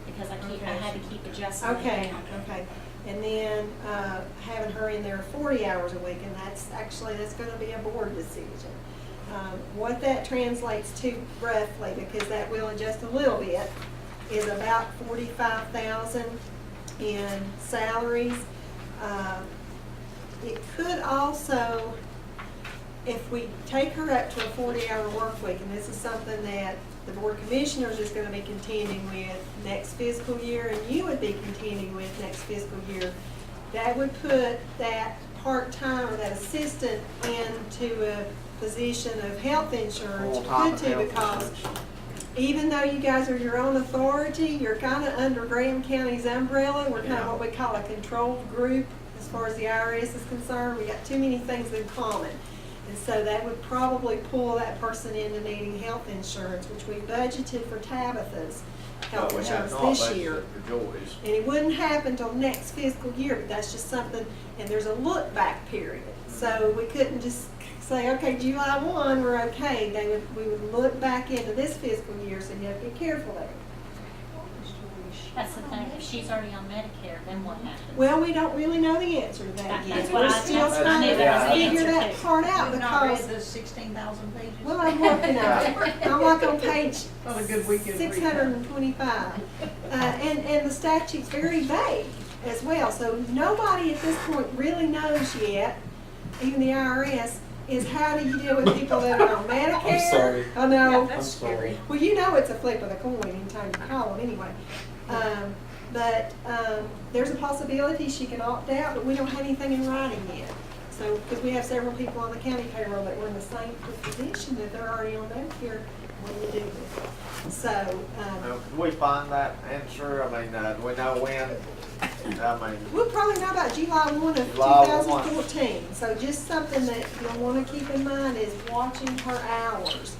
because I had to keep adjusting. Okay, okay. And then having her in there 40 hours a week, and that's going to be a board decision. What that translates to roughly, because that will adjust a little bit, is about $45,000 in salaries. It could also, if we take her up to a 40-hour work week, and this is something that the Board of Commissioners is going to be contending with next fiscal year, and you would be contending with next fiscal year, that would put that part-time or that assistant into a position of health insurance. Full-time Could too, health because insurance. even though you guys are your own authority, you're kind of under Graham County's umbrella. We're kind of Yeah. what we call a controlled group as far as the IRS is concerned. We got too many things in common. And so that would probably pull that person into needing health insurance, which we budgeted for Tabitha's health But we have insurance not this budgeted year. for Joy's. And it wouldn't happen till next fiscal year, but that's just something, and there's a look back period. So we couldn't just say, okay, July 1, we're okay. We would look back into this fiscal year, so you have to be careful there. That's the thing, if she's already on Medicare, then what happens? Well, we don't really know the answer to that yet. That's what We're I still just- I trying knew to that was the figure answer that too. part out We've not read because, the 16,000 pages. well, I'm working on it. I'm like on page Well, a good weekend read. 625. And the statute's very vague as well, so nobody at this point really knows yet, even the IRS, is how do you deal with people that are on Medicare? I'm sorry. I know. I'm sorry. Well, you know it's a flip of the coin anytime you call them anyway. But there's a possibility she can opt out, but we don't have anything in writing yet. So, because we have several people on the county payroll that were in the same position that they're already on Medicare, what do you do with it? So, Can we find that answer? I mean, do we know when? I mean, we'll probably know about July 1 of July 1. 2014. So just something that you'll want to keep in mind is watching her hours.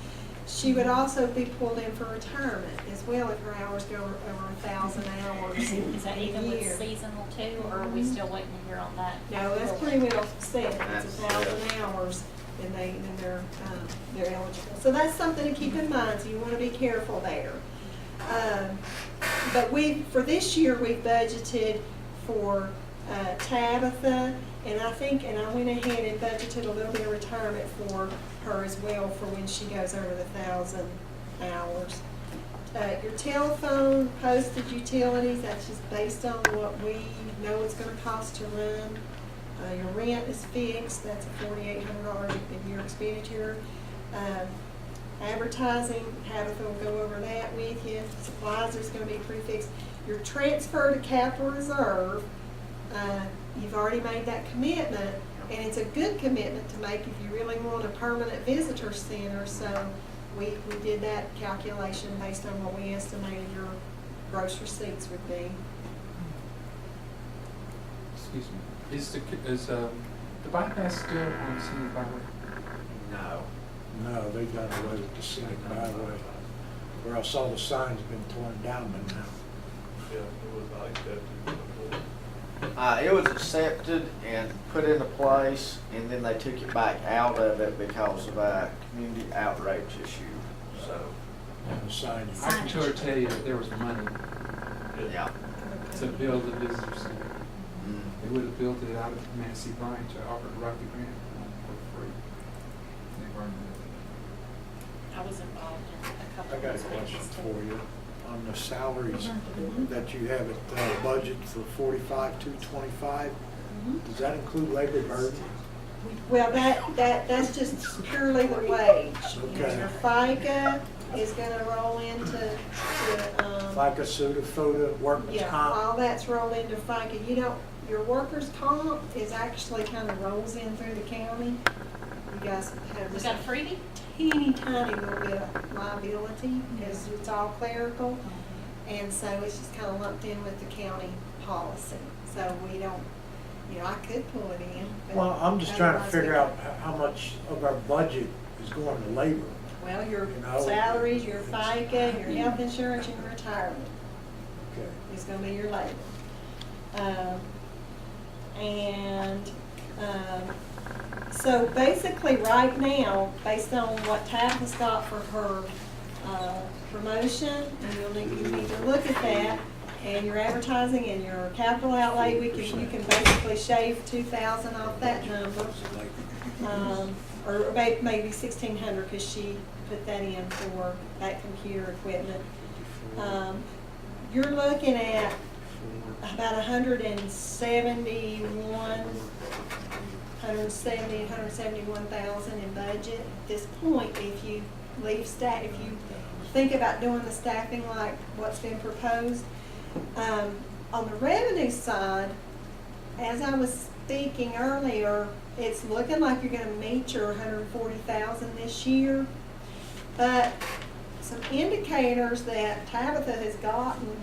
She would also be pulled in for retirement as well if her hours go over 1,000 hours Is that a even with year. seasonal too, or are we still waiting to hear on that? No, that's pretty well set. It's That's- 1,000 hours, and they're eligible. So that's something to keep in mind. So you want to be careful there. But for this year, we've budgeted for Tabitha, and I went ahead and budgeted a little bit of retirement for her as well for when she goes over the 1,000 hours. Your telephone, postage, utilities, that's just based on what we know it's gonna cost to run. Your rent is fixed, that's a $4,800 a year expenditure. Advertising, Tabitha will go over that with you. Supplies, there's gonna be prefixed. Your transfer to capital reserve, you've already made that commitment, and it's a good commitment to make if you really want a permanent visitor center. So we did that calculation based on what we estimated your gross receipts would be. Excuse me. Is the bypass still on the scenic byway? no. No, they got away with the scenic byway, where I saw the sign's been torn down by now. Yeah, it was not accepted before. It was accepted and put into place, and then they took it back out of it because of a community outrage issue, so, And the signage. I can sure tell you that there was money yeah. to build the visitor center. Mm. They would have built it out of Nancy Bryant to offer to write the grant for free. They burned I was involved in a couple I of got a those question meetings too. for you. On the salaries that you have at budget for 45,225, does that include labor burden? Well, that's just purely the wage. Okay. Your FICA is gonna roll into, FICA, SUDA, FODA, workman's yeah, comp? all that's rolled into FICA. You don't, your workers' comp is actually kind of rolls in through the county. You guys have We this got a freebie? teeny tiny little bit of liability, because it's all clerical. And so it's just kind of lumped in with the county policy. So we don't, you know, I could pull it in. but Well, I'm just trying to otherwise we figure out don't. how much of our budget is going to labor. Well, your you know, salaries, your FICA, your health insurance, and your retirement Okay. is gonna be your labor. So basically, right now, based on what Tabitha's got for her promotion, and you need to look at that, and your advertising and your capital outlay, you can basically shave 2,000 off that number. Or maybe 1,600, because she put that in for that computer equipment. You're looking at about 171,000 in budget at this point. If you leave staff, if you think about doing the staffing like what's been proposed. On the revenue side, as I was speaking earlier, it's looking like you're gonna meet your 140,000 this year. But some indicators that Tabitha has gotten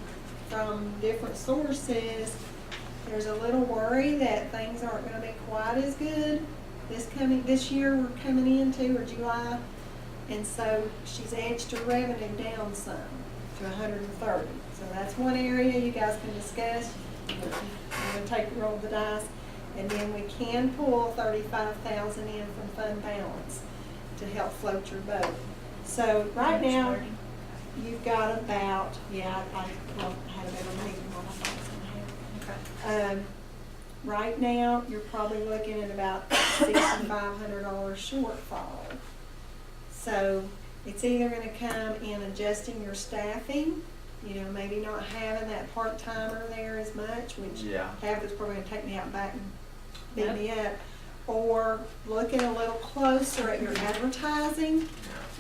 from different sources, there's a little worry that things aren't gonna be quite as good this year we're coming into, or July. And so she's edged her revenue down some to 130. So that's one area you guys can discuss. I'm gonna roll the dice. And then we can pull 35,000 in from fund balance to help float your boat. So right now, you've got about, I had a better meeting on I thought I was gonna have. Right now, you're probably looking at about $6,500 shortfall. So it's either gonna come in adjusting your staffing, you know, maybe not having that part-timer there as much, which Yeah. Tabitha's probably gonna take me out back and beat me up, or looking a little closer at your advertising,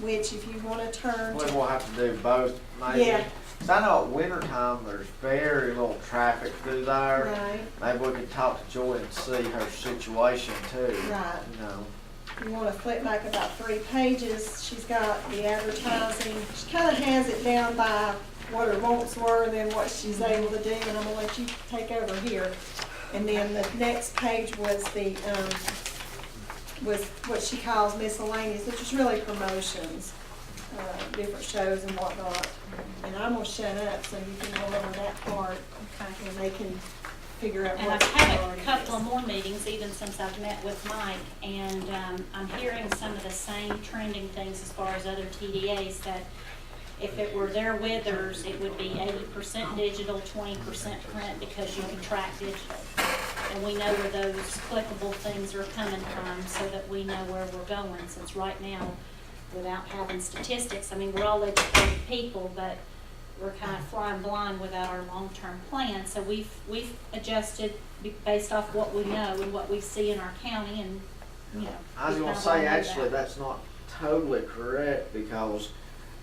which if you wanna turn Well, to. we'll have to do both, maybe. Yeah. 'Cause I know at winter time, there's very little traffic through there. Right, Maybe we could talk to Joy and see her situation too. Right. You know, you wanna flip back about 3 pages, she's got the advertising, she kinda has it down by what her wants were and then what she's able to do, and I'm gonna let you take over here. And then the next page was was what she calls miscellaneous, which is really promotions, different shows and whatnot. And I'm gonna shut up so you can go over that part, and they can figure out And what. I've had priority a couple is. more meetings, even since I've met with Mike, and I'm hearing some of the same trending things as far as other TDAs, that if it were their withers, it would be 80% digital, 20% print, because you can track digital. And we know where those clickable things are coming from, so that we know where we're going, since right now, without having statistics, I mean, we're all educated people, but we're kind of flying blind without our long-term plan. So we've adjusted based off what we know and what we see in our county, and, you know. I was we gonna kinda say, wanna know actually, that. that's not totally correct, because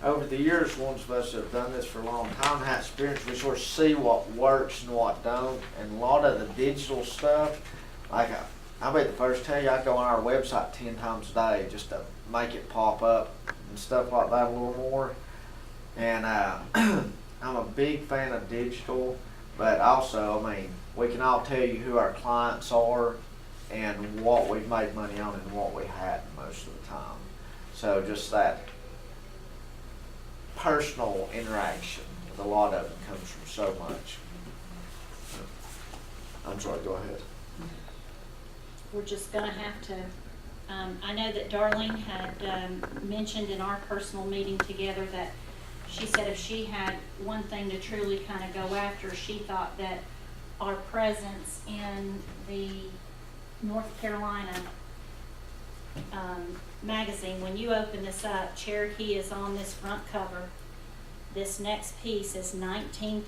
over the years, ones of us that have done this for a long time, have experience, we sort of see what works and what don't, and a lot of the digital stuff, like, I'll be the first to tell you, I go on our website 10 times a day just to make it pop up and stuff like that a little more. And I'm a big fan of digital, but also, I mean, we can all tell you who our clients are and what we've made money on and what we hadn't most of the time. So just that personal interaction with a lot of it comes from so much. I'm sorry, go ahead. We're just gonna have to, I know that Darlene had mentioned in our personal meeting together that she said if she had one thing to truly kind of go after, she thought that our presence in the North Carolina magazine, when you open this up, Cherokee is on this front cover. This next piece is $19,000,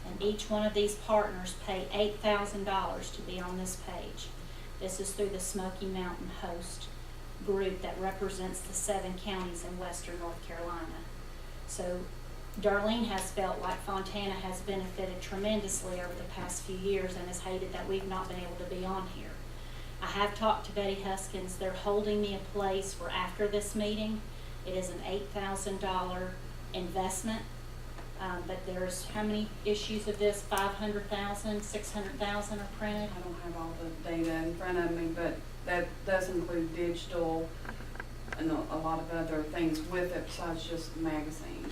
and each one of these partners pay $8,000 to be on this page. This is through the Smoky Mountain Host group that represents the 7 counties in western North Carolina. So Darlene has felt like Fontana has benefited tremendously over the past few years and has hated that we've not been able to be on here. I have talked to Betty Huskins. They're holding me a place for after this meeting. It is an $8,000 investment, but there's how many issues of this? 500,000, 600,000 are printed. I don't have all the data in front of me, but that does include digital and a lot of other things with it besides just the magazine.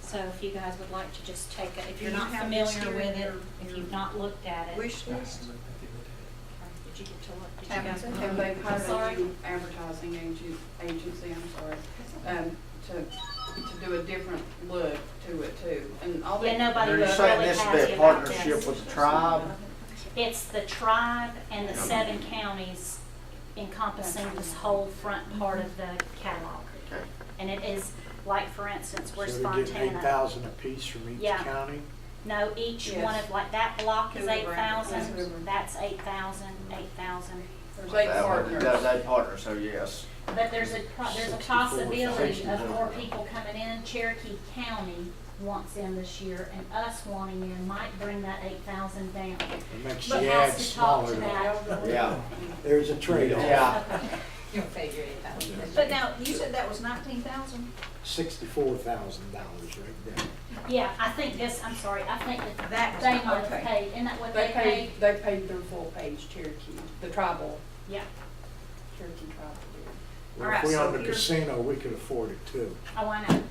So if you guys would like to just take it, if you're Do you not have this familiar here in with it, your- if you've not looked at it. Wish list? Did you get to look? Did you Haven't guys? seen And they've hired Sorry. a new advertising agency, I'm sorry, to do a different look to it too. And all Yeah, they. nobody Are really you saying has this would be a you about partnership this. with the tribe? It's the tribe and the 7 counties encompassing this whole front part of the catalog. Okay. And it is, like, for instance, where's So they're getting Fontana? 8,000 apiece from each Yeah. county? No, each Yes. one of, like, that block is Whoever owns it. 8,000, that's 8,000, 8,000. There's 8 That one, partners. That's 8 partners, so yes. But there's a 64,000. possibility of more people coming in. Cherokee County wants in this year, and us wanting in might bring that 8,000 down. It makes But the has ad to talk smaller. to that. Yeah. There's a trade-off. Yeah. You'll figure it out. But now, you said that was 19,000? $64,000 right there. Yeah, I think this, I'm sorry, I think that That was- they might have okay. paid, isn't that what They they paid? they paid their full page Cherokee, the tribal, Yeah. Cherokee tribal did. Well, Alright, if we so owned a here's- casino, we could afford it too. Oh, I know.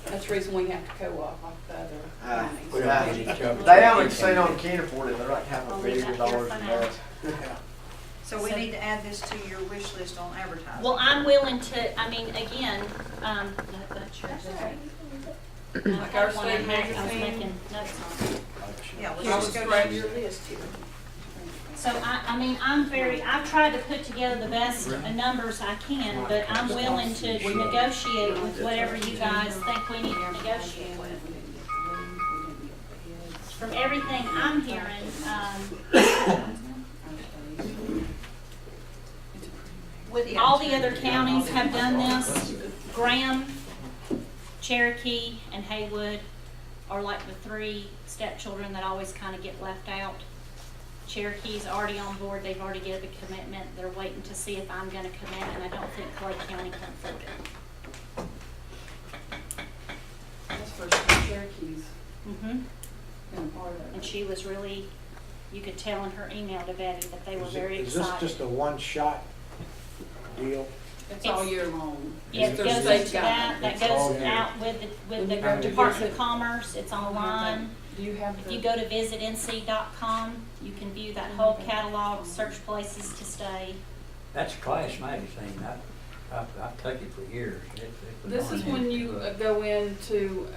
That's the reason we have to co-op like the other Ah, counties. yeah. They haven't seen on can't afford it, they're like half I'll $1 leave billion that here in for debt. Yeah. So we need to add this to your wish list on advertising. Well, I'm willing to, I mean, again, that's yours, That's isn't okay. it? I Like our had one I state had- I was magazine. making notes on. Yeah, Here's let's just the go down spreadsheet. your list here. So I mean, I've tried to put together the best numbers I can, but I'm willing to negotiate with whatever you guys think we need to negotiate with. From everything I'm hearing, with all the other counties have done this, Graham, Cherokee, and Haywood are like the 3 stepchildren that always kind of get left out. Cherokee's already on board, they've already given a commitment, they're waiting to see if I'm gonna commit, and I don't think Clay County can afford it. That's for Cherokee's Mm-hmm. been part of And it. she was really, you could tell in her email to Betty that they were Is very this excited. just a one-shot deal? It's all year long. Yeah, it It's their goes state into that, guide. that all goes year. out with When the you go to Department visit- of Commerce, it's online. Do you have If the? you go to visitnc.com, you can view that whole catalog, search places to stay. That's a class magazine. I've taken it for years. It's a This is darn when neat you book. go into,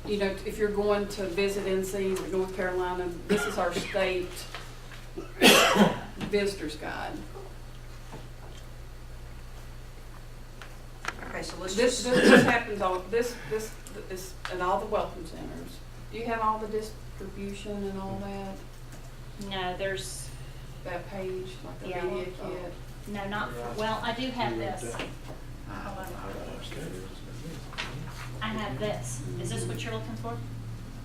you know, if you're going to visit NC or North Carolina, this is our state visitor's guide. Okay, so let's This just, happens all, this is in all the welcome centers. Do you have all the distribution and all that, No, there's, that page, like the Yeah. media kit? no, not, well, I do have this. I have this. Is this what you're looking for?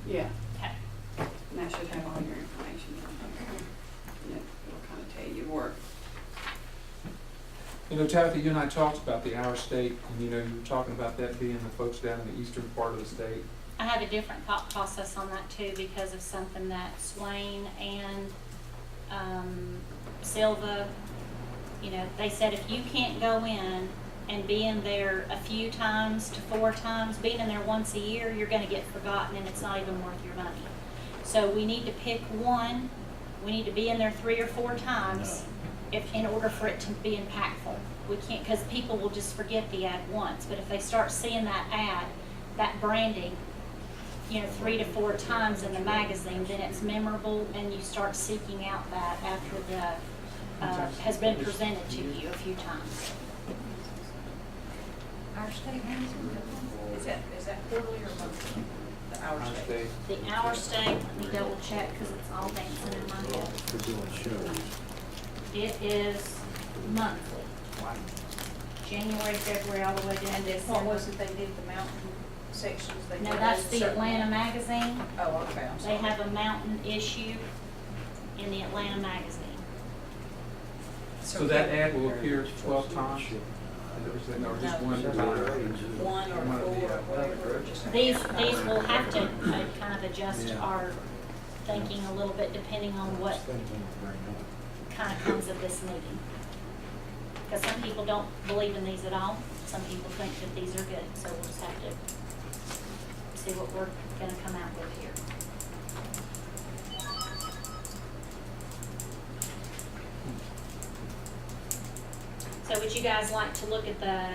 Yeah, Okay. and that should have all your information on there. And it'll kind of tell you where. You know, Tabitha, you and I talked about the Our State, and you know, you were talking about that being the folks down in the eastern part of the state. I have a different thought process on that too because of something that Swain and Silva, you know, they said if you can't go in and be in there a few times to 4 times, being in there once a year, you're gonna get forgotten and it's not even worth your money. So we need to pick one, we need to be in there 3 or 4 times in order for it to be impactful. We can't, because people will just forget the ad once, but if they start seeing that ad, that branding, 3 to 4 times in the magazine, then it's memorable and you start seeking out that after the, has been presented to you a few times. Our state magazine, is that quarterly or monthly? The Our State? The Our State, let me double check because it's all dancing in my head. For doing shows. It is monthly. January, February, all the way down to What was December. it they did, the mountain sections? They No, did that's those the certain- Atlanta Magazine. Oh, okay, I'm They sorry. have a mountain issue in the Atlanta Magazine. So that ad will appear 12 times? Or just one time? One or One of the, 4 or whatever, or just. These will have to kind of adjust our thinking a little bit depending on what kind of comes of this meeting. Because some people don't believe in these at all. Some people think that these are good, so we'll just have to see what we're gonna come out with here. So would you guys like to look at the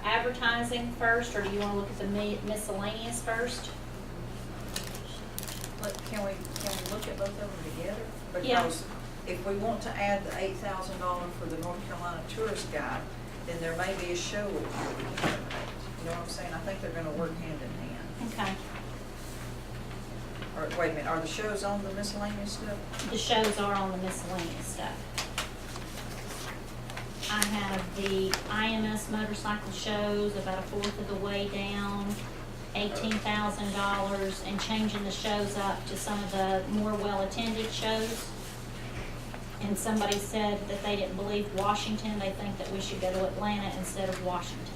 advertising first, or do you wanna look at the miscellaneous first? Can we look at both of them together? Yeah. Because if we want to add the $8,000 for the North Carolina tourist guide, then there may be a show with here we can eliminate. You know what I'm saying? I think they're gonna work hand in hand. Okay. Or, wait a minute, are the shows on the miscellaneous stuff? The shows are on the miscellaneous stuff. I have the IMS motorcycle shows about 1/4 of the way down, $18,000, and changing the shows up to some of the more well-attended shows. And somebody said that they didn't believe Washington, they think that we should go to Atlanta instead of Washington.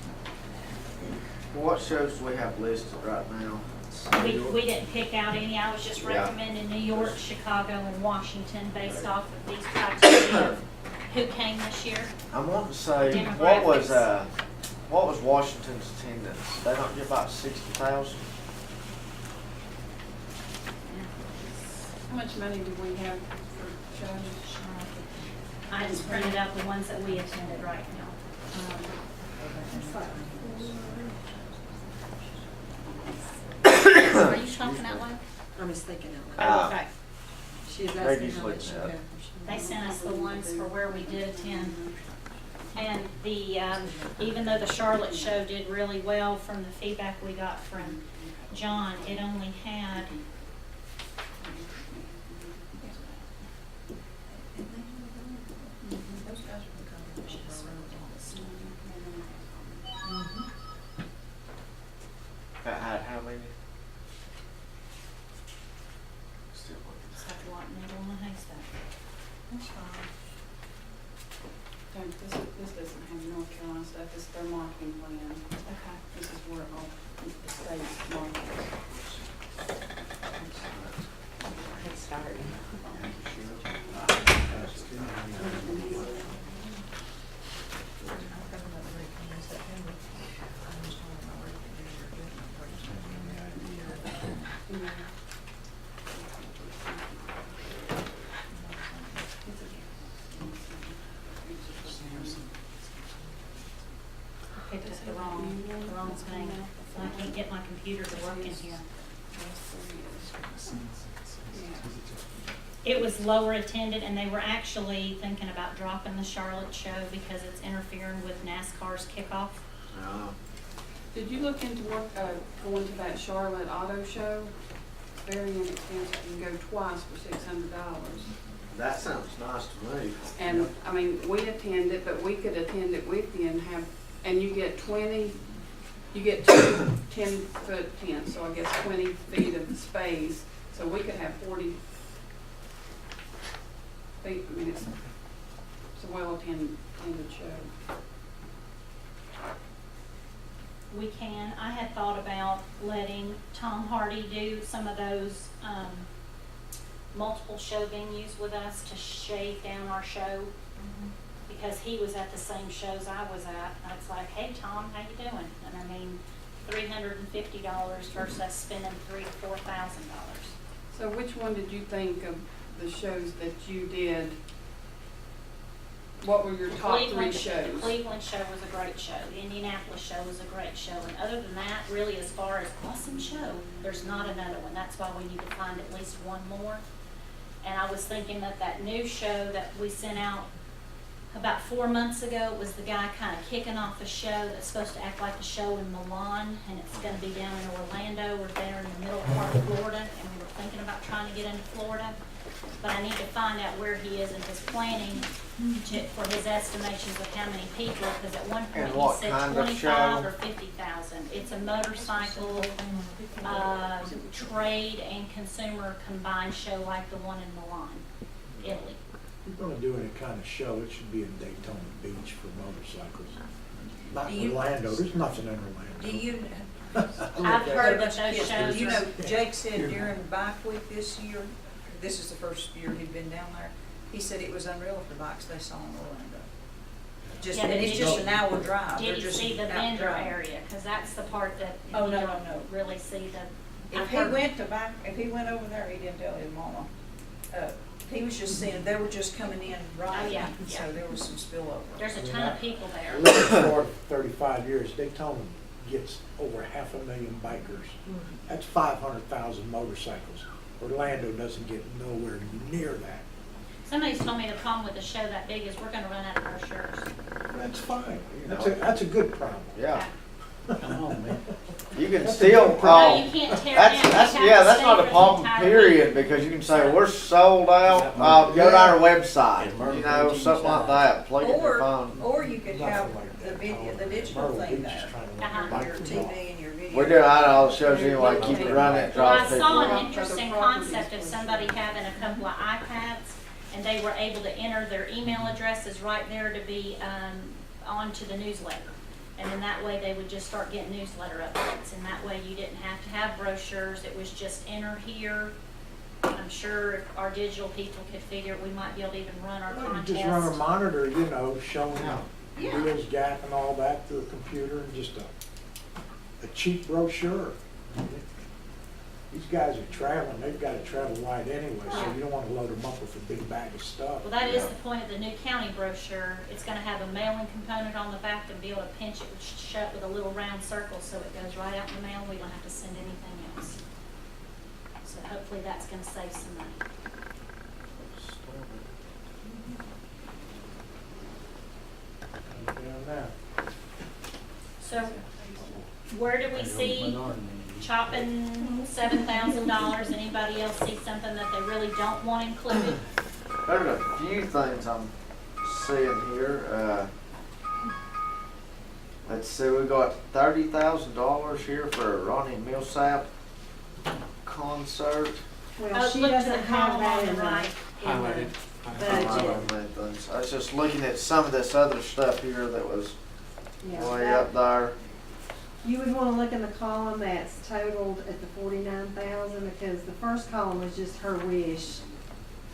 What shows do we have listed right now? We didn't pick out any, I was just Yeah. recommending New York, Chicago, and Washington based off of these criteria of who came this year. I want to say, Demographics. what was Washington's attendance? They don't get about 60,000? How much money do we have for shows? I just printed out the ones that we attended right now. Are you talking out loud? I'm just thinking out Oh, loud. okay. She's Maybe asking it's how like much. that. Okay. They sent us the ones for where we did attend. And the, even though the Charlotte show did really well from the feedback we got from John, it only had, Those guys are gonna come to the show. That had how many? it's like a lot of needle in a haystack. That's fine. This doesn't have North Carolina stuff, it's their marketing plan. Okay. This is where all the state markets. Head start. I picked up the wrong thing. I can't get my computer to work in here. It was lower attended, and they were actually thinking about dropping the Charlotte show because it's interfering with NASCAR's kickoff. No. Did you look into going to that Charlotte Auto Show? It's very inexpensive, you can go twice for $600. That sounds nice to me. And, I mean, we attend it, but we could attend it with you and have, and you get 20, you get two 10-foot tents, so I guess 20 feet of space. So we could have 40 feet, I mean, it's a well-attended show. We can. I had thought about letting Tom Hardy do some of those multiple show venues with us to shave down our show, because he was at the same shows I was at. And it's like, hey Tom, how you doing? And I mean, $350 versus us spending $3,000 to $4,000. So which one did you think of the shows that you did? What were your top three The shows? Cleveland show was a great show. The Indianapolis show was a great show. And other than that, really, as far as awesome show, there's not another one. That's why we need to find at least one more. And I was thinking that that new show that we sent out about 4 months ago was the guy kind of kicking off a show that's supposed to act like a show in Milan, and it's going to be down in Orlando. We're there in the middle part of Florida, and we were thinking about trying to get into Florida. But I need to find out where he is in his planning for his estimations of how many people, because at one point And he what said kind of 25 show? or 50,000. It's a motorcycle, trade and consumer combined show like the one in Milan, Italy. If you're gonna do any kind of show, it should be in Daytona Beach for motorcycles. Not Do you- Orlando, there's nothing in Orlando. Do you, I've heard that those shows you are. know, Jake said during Bike Week this year, this is the first year he'd been down there, he said it was unreal for bikes they saw in Orlando. Just, Yeah, and but it's did just you- an hour drive. They're Did you just see the out vendor driving. area? Because that's the part that Oh, you no, don't no. really see the. If I've he heard- went to back, if he went over there, he didn't tell his mama. He was just seeing, they were just coming in right, Oh, yeah, so yeah. there was some spillover. There's a ton of people there. Living in Florida for 35 years, Daytona gets over 500,000 bikers. That's 500,000 motorcycles. Orlando doesn't get nowhere near that. Somebody's told me the problem with a show that big is we're gonna run out of brochures. That's fine. You That's know. that's a good problem. Yeah, Come on, man. you can That's still, a- No, you can't tear that's, down. that's, You have yeah, to that's stay not for a the problem, entire period, week. because you can say, we're sold out, go to our website, you know, something like that, plug in your phone. Or you could have Nothing like the that. video, the digital Myrtle thing Beach there. is trying to Uh-huh. run Your bikers TV off. and your video. We're doing, I know, it shows anyway, keep it running, it Well, I draws people saw in. an interesting concept of somebody having a couple of iPads, and they were able to enter their email addresses right there to be onto the newsletter. And then that way they would just start getting newsletter updates, and that way you didn't have to have brochures, it was just enter here. I'm sure if our digital people could figure, it, we might be able to even run our Well, you contest. just run a monitor, you know, showing Yeah. wheels, gap and all that through a computer, and just a cheap brochure. These guys are traveling, they've got to travel wide anyway, so you don't want to load them up with a big bag of stuff. Well, that is the point of the new county brochure. It's gonna have a mailing component on the back to be able to pinch it shut with a little round circle, so it goes right out in the mail. We don't have to send anything else. So hopefully that's gonna save some money. Anything on that? So where do we see chopping $7,000? Anybody else see something that they really don't want included? There's a few things I'm seeing here, let's see, we got $30,000 here for a Ronnie Millsap concert. Well, she look to doesn't the have column that on in the the right. Highlighted. I budget. was just looking at some of this other stuff here that was Yeah, way that- up there. You would wanna look in the column that's totaled at the 49,000, because the first column was just her wish.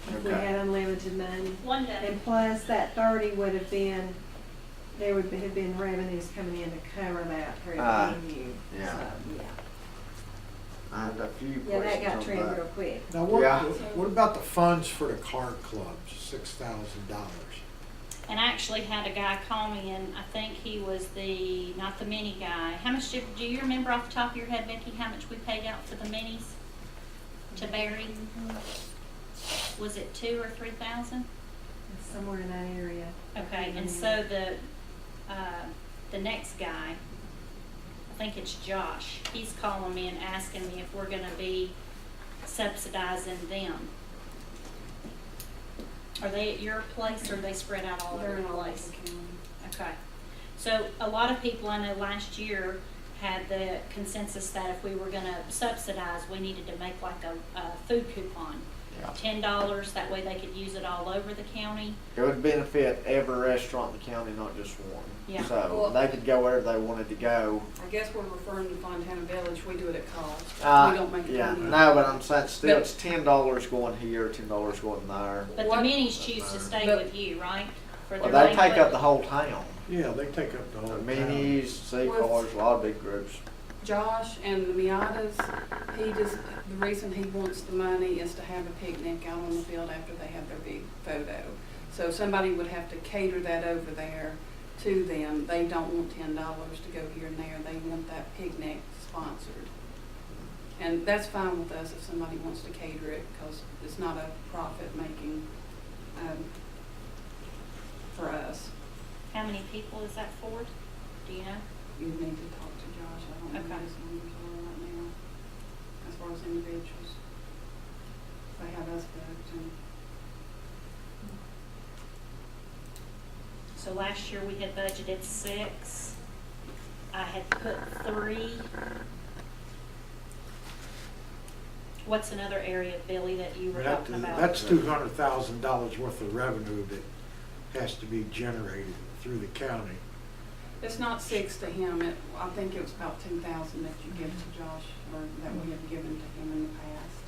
If we Okay. had unlimited money. One day. And plus, that 30 would have been, there would have been revenues coming in to cover that for Ah, venue. yeah. So, yeah. I had a few Yeah, that questions got on trimmed that. real quick. Now, what about the funds for the car clubs, $6,000? And I actually had a guy call me, and I think he was not the mini guy. How much do you remember off the top of your head, Vicki, how much we paid out for the minis to Barry? Was it 2,000 or 3,000? It's somewhere in that area. Okay, and so the next guy, I think it's Josh, he's calling me and asking me if we're gonna be subsidizing them. Are they at your place, or are they spread out all over They're the in all place? over county. Okay, so a lot of people I know last year had the consensus that if we were gonna subsidize, we needed to make like a food coupon. Yeah. $10, that way they could use it all over the county. It would benefit every restaurant in the county, not just one. Yeah. So Well- they could go wherever they wanted to go. I guess we're referring to Fontana Village, we do it at cost. We don't make Yeah, money. no, but I'm saying still, But- it's $10 going here, $10 going there. But the What- minis choose to stay But- with you, right? For Well, their they take banquet. up the whole town. Yeah, they take up the The whole town. minis, C-cars, a lot of big groups. Josh and the Miatas, the reason he wants the money is to have a picnic out on the field after they have their big photo. So somebody would have to cater that over there to them. They don't want $10 to go here and there. They want that picnic sponsored. And that's fine with us if somebody wants to cater it, because it's not a profit-making for us. How many people is that for? Do you know? You need to talk to Josh. I don't know Okay. what his numbers are right now, as far as individuals. They have us booked, and So last year we had budgeted 6. I had put 3. What's another area, Billy, that you were talking about? That's $200,000 worth of revenue that has to be generated through the county. it's not 6 to him. I think it was about 2,000 that you give to Josh, or that we have given to him in the past.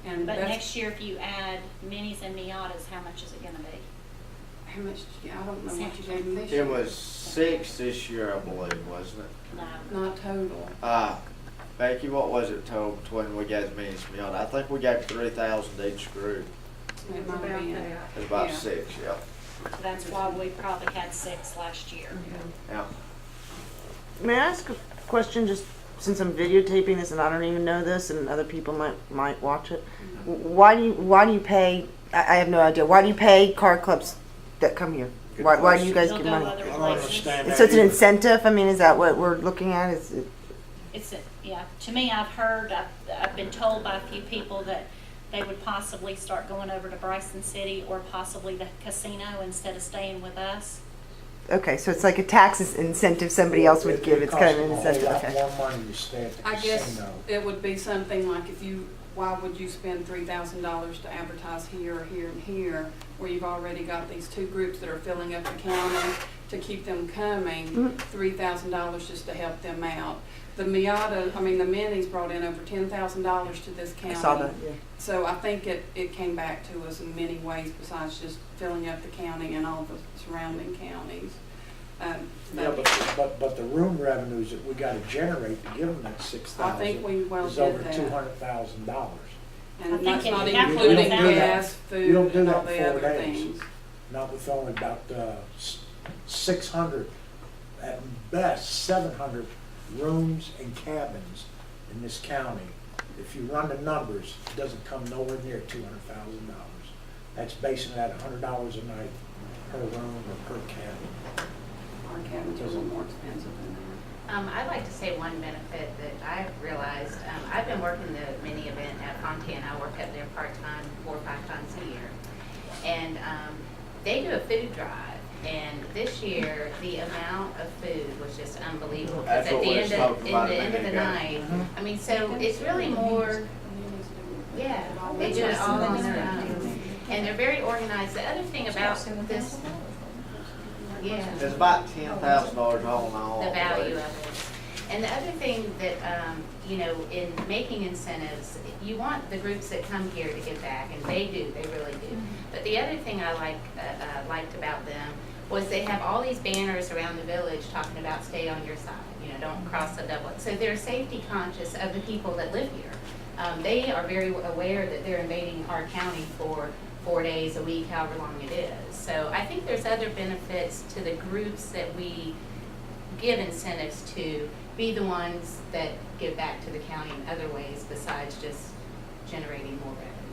And But that's, next year, if you add minis and Miatas, how much is it gonna be? how much, I don't know what you gave him this year. It was 6 this year, I believe, wasn't it? No. Not total. Becky, what was it total between we gave me and Smiota? I think we gave 3,000 each group. It might have been. It was about Yeah. 6, yeah. So that's why we probably had 6 last year. Yeah. May I ask a question, just since I'm videotaping this and I don't even know this and other people might watch it? Why do you pay, I have no idea, why do you pay car clubs that come here? Why do you guys They'll give go money? other I don't places. understand that So it's an either. incentive? I mean, is that what we're looking at? Is it? Yeah, to me, I've been told by a few people that they would possibly start going over to Bryson City or possibly the casino instead of staying with us. Okay, so it's like a tax incentive somebody else would give. It's kind of an incentive. It costs Okay. a whole lot more money to stay at the I guess casino. it would be something like why would you spend $3,000 to advertise here or here and here, where you've already got these 2 groups that are filling up the county to keep them coming, $3,000 just to help them out. The Minis brought in over $10,000 to this county. I saw that, yeah. So I think it came back to us in many ways besides just filling up the county and all the surrounding counties. Yeah, but the room revenues that we gotta generate to give them that I 6,000 think we well is did over that. $200,000. I And think that's it not half of including that- gas, You don't food, do and that all in the 4 other days. things. Not with only about 600, at best 700 rooms and cabins in this county. If you run the numbers, it doesn't come nowhere near $200,000. That's basing it at $100 a night per room or per cabin. Our cabins are a little more expensive than that. I'd like to say one benefit that I've realized, I've been working the mini event at Fontana. I work up there part-time 4 or 5 times a year. And they do a food drive. And this year, the amount of food was just unbelievable. 'Cause That's at what the we end were of, talking in about the a end of the minute ago. night, I mean, so it's really more, yeah, they do it all on their own. And they're very organized. The other thing about this, yeah. It's about $10,000 all in all. The value of it. And the other thing that, in making incentives, you want the groups that come here to give back, and they do, they really do. But the other thing I liked about them was they have all these banners around the village talking about stay on your side, don't cross the double. So they're safety conscious of the people that live here. They are very aware that they're invading our county for 4 days a week, however long it is. So I think there's other benefits to the groups that we give incentives to be the ones that give back to the county in other ways besides just generating more revenue.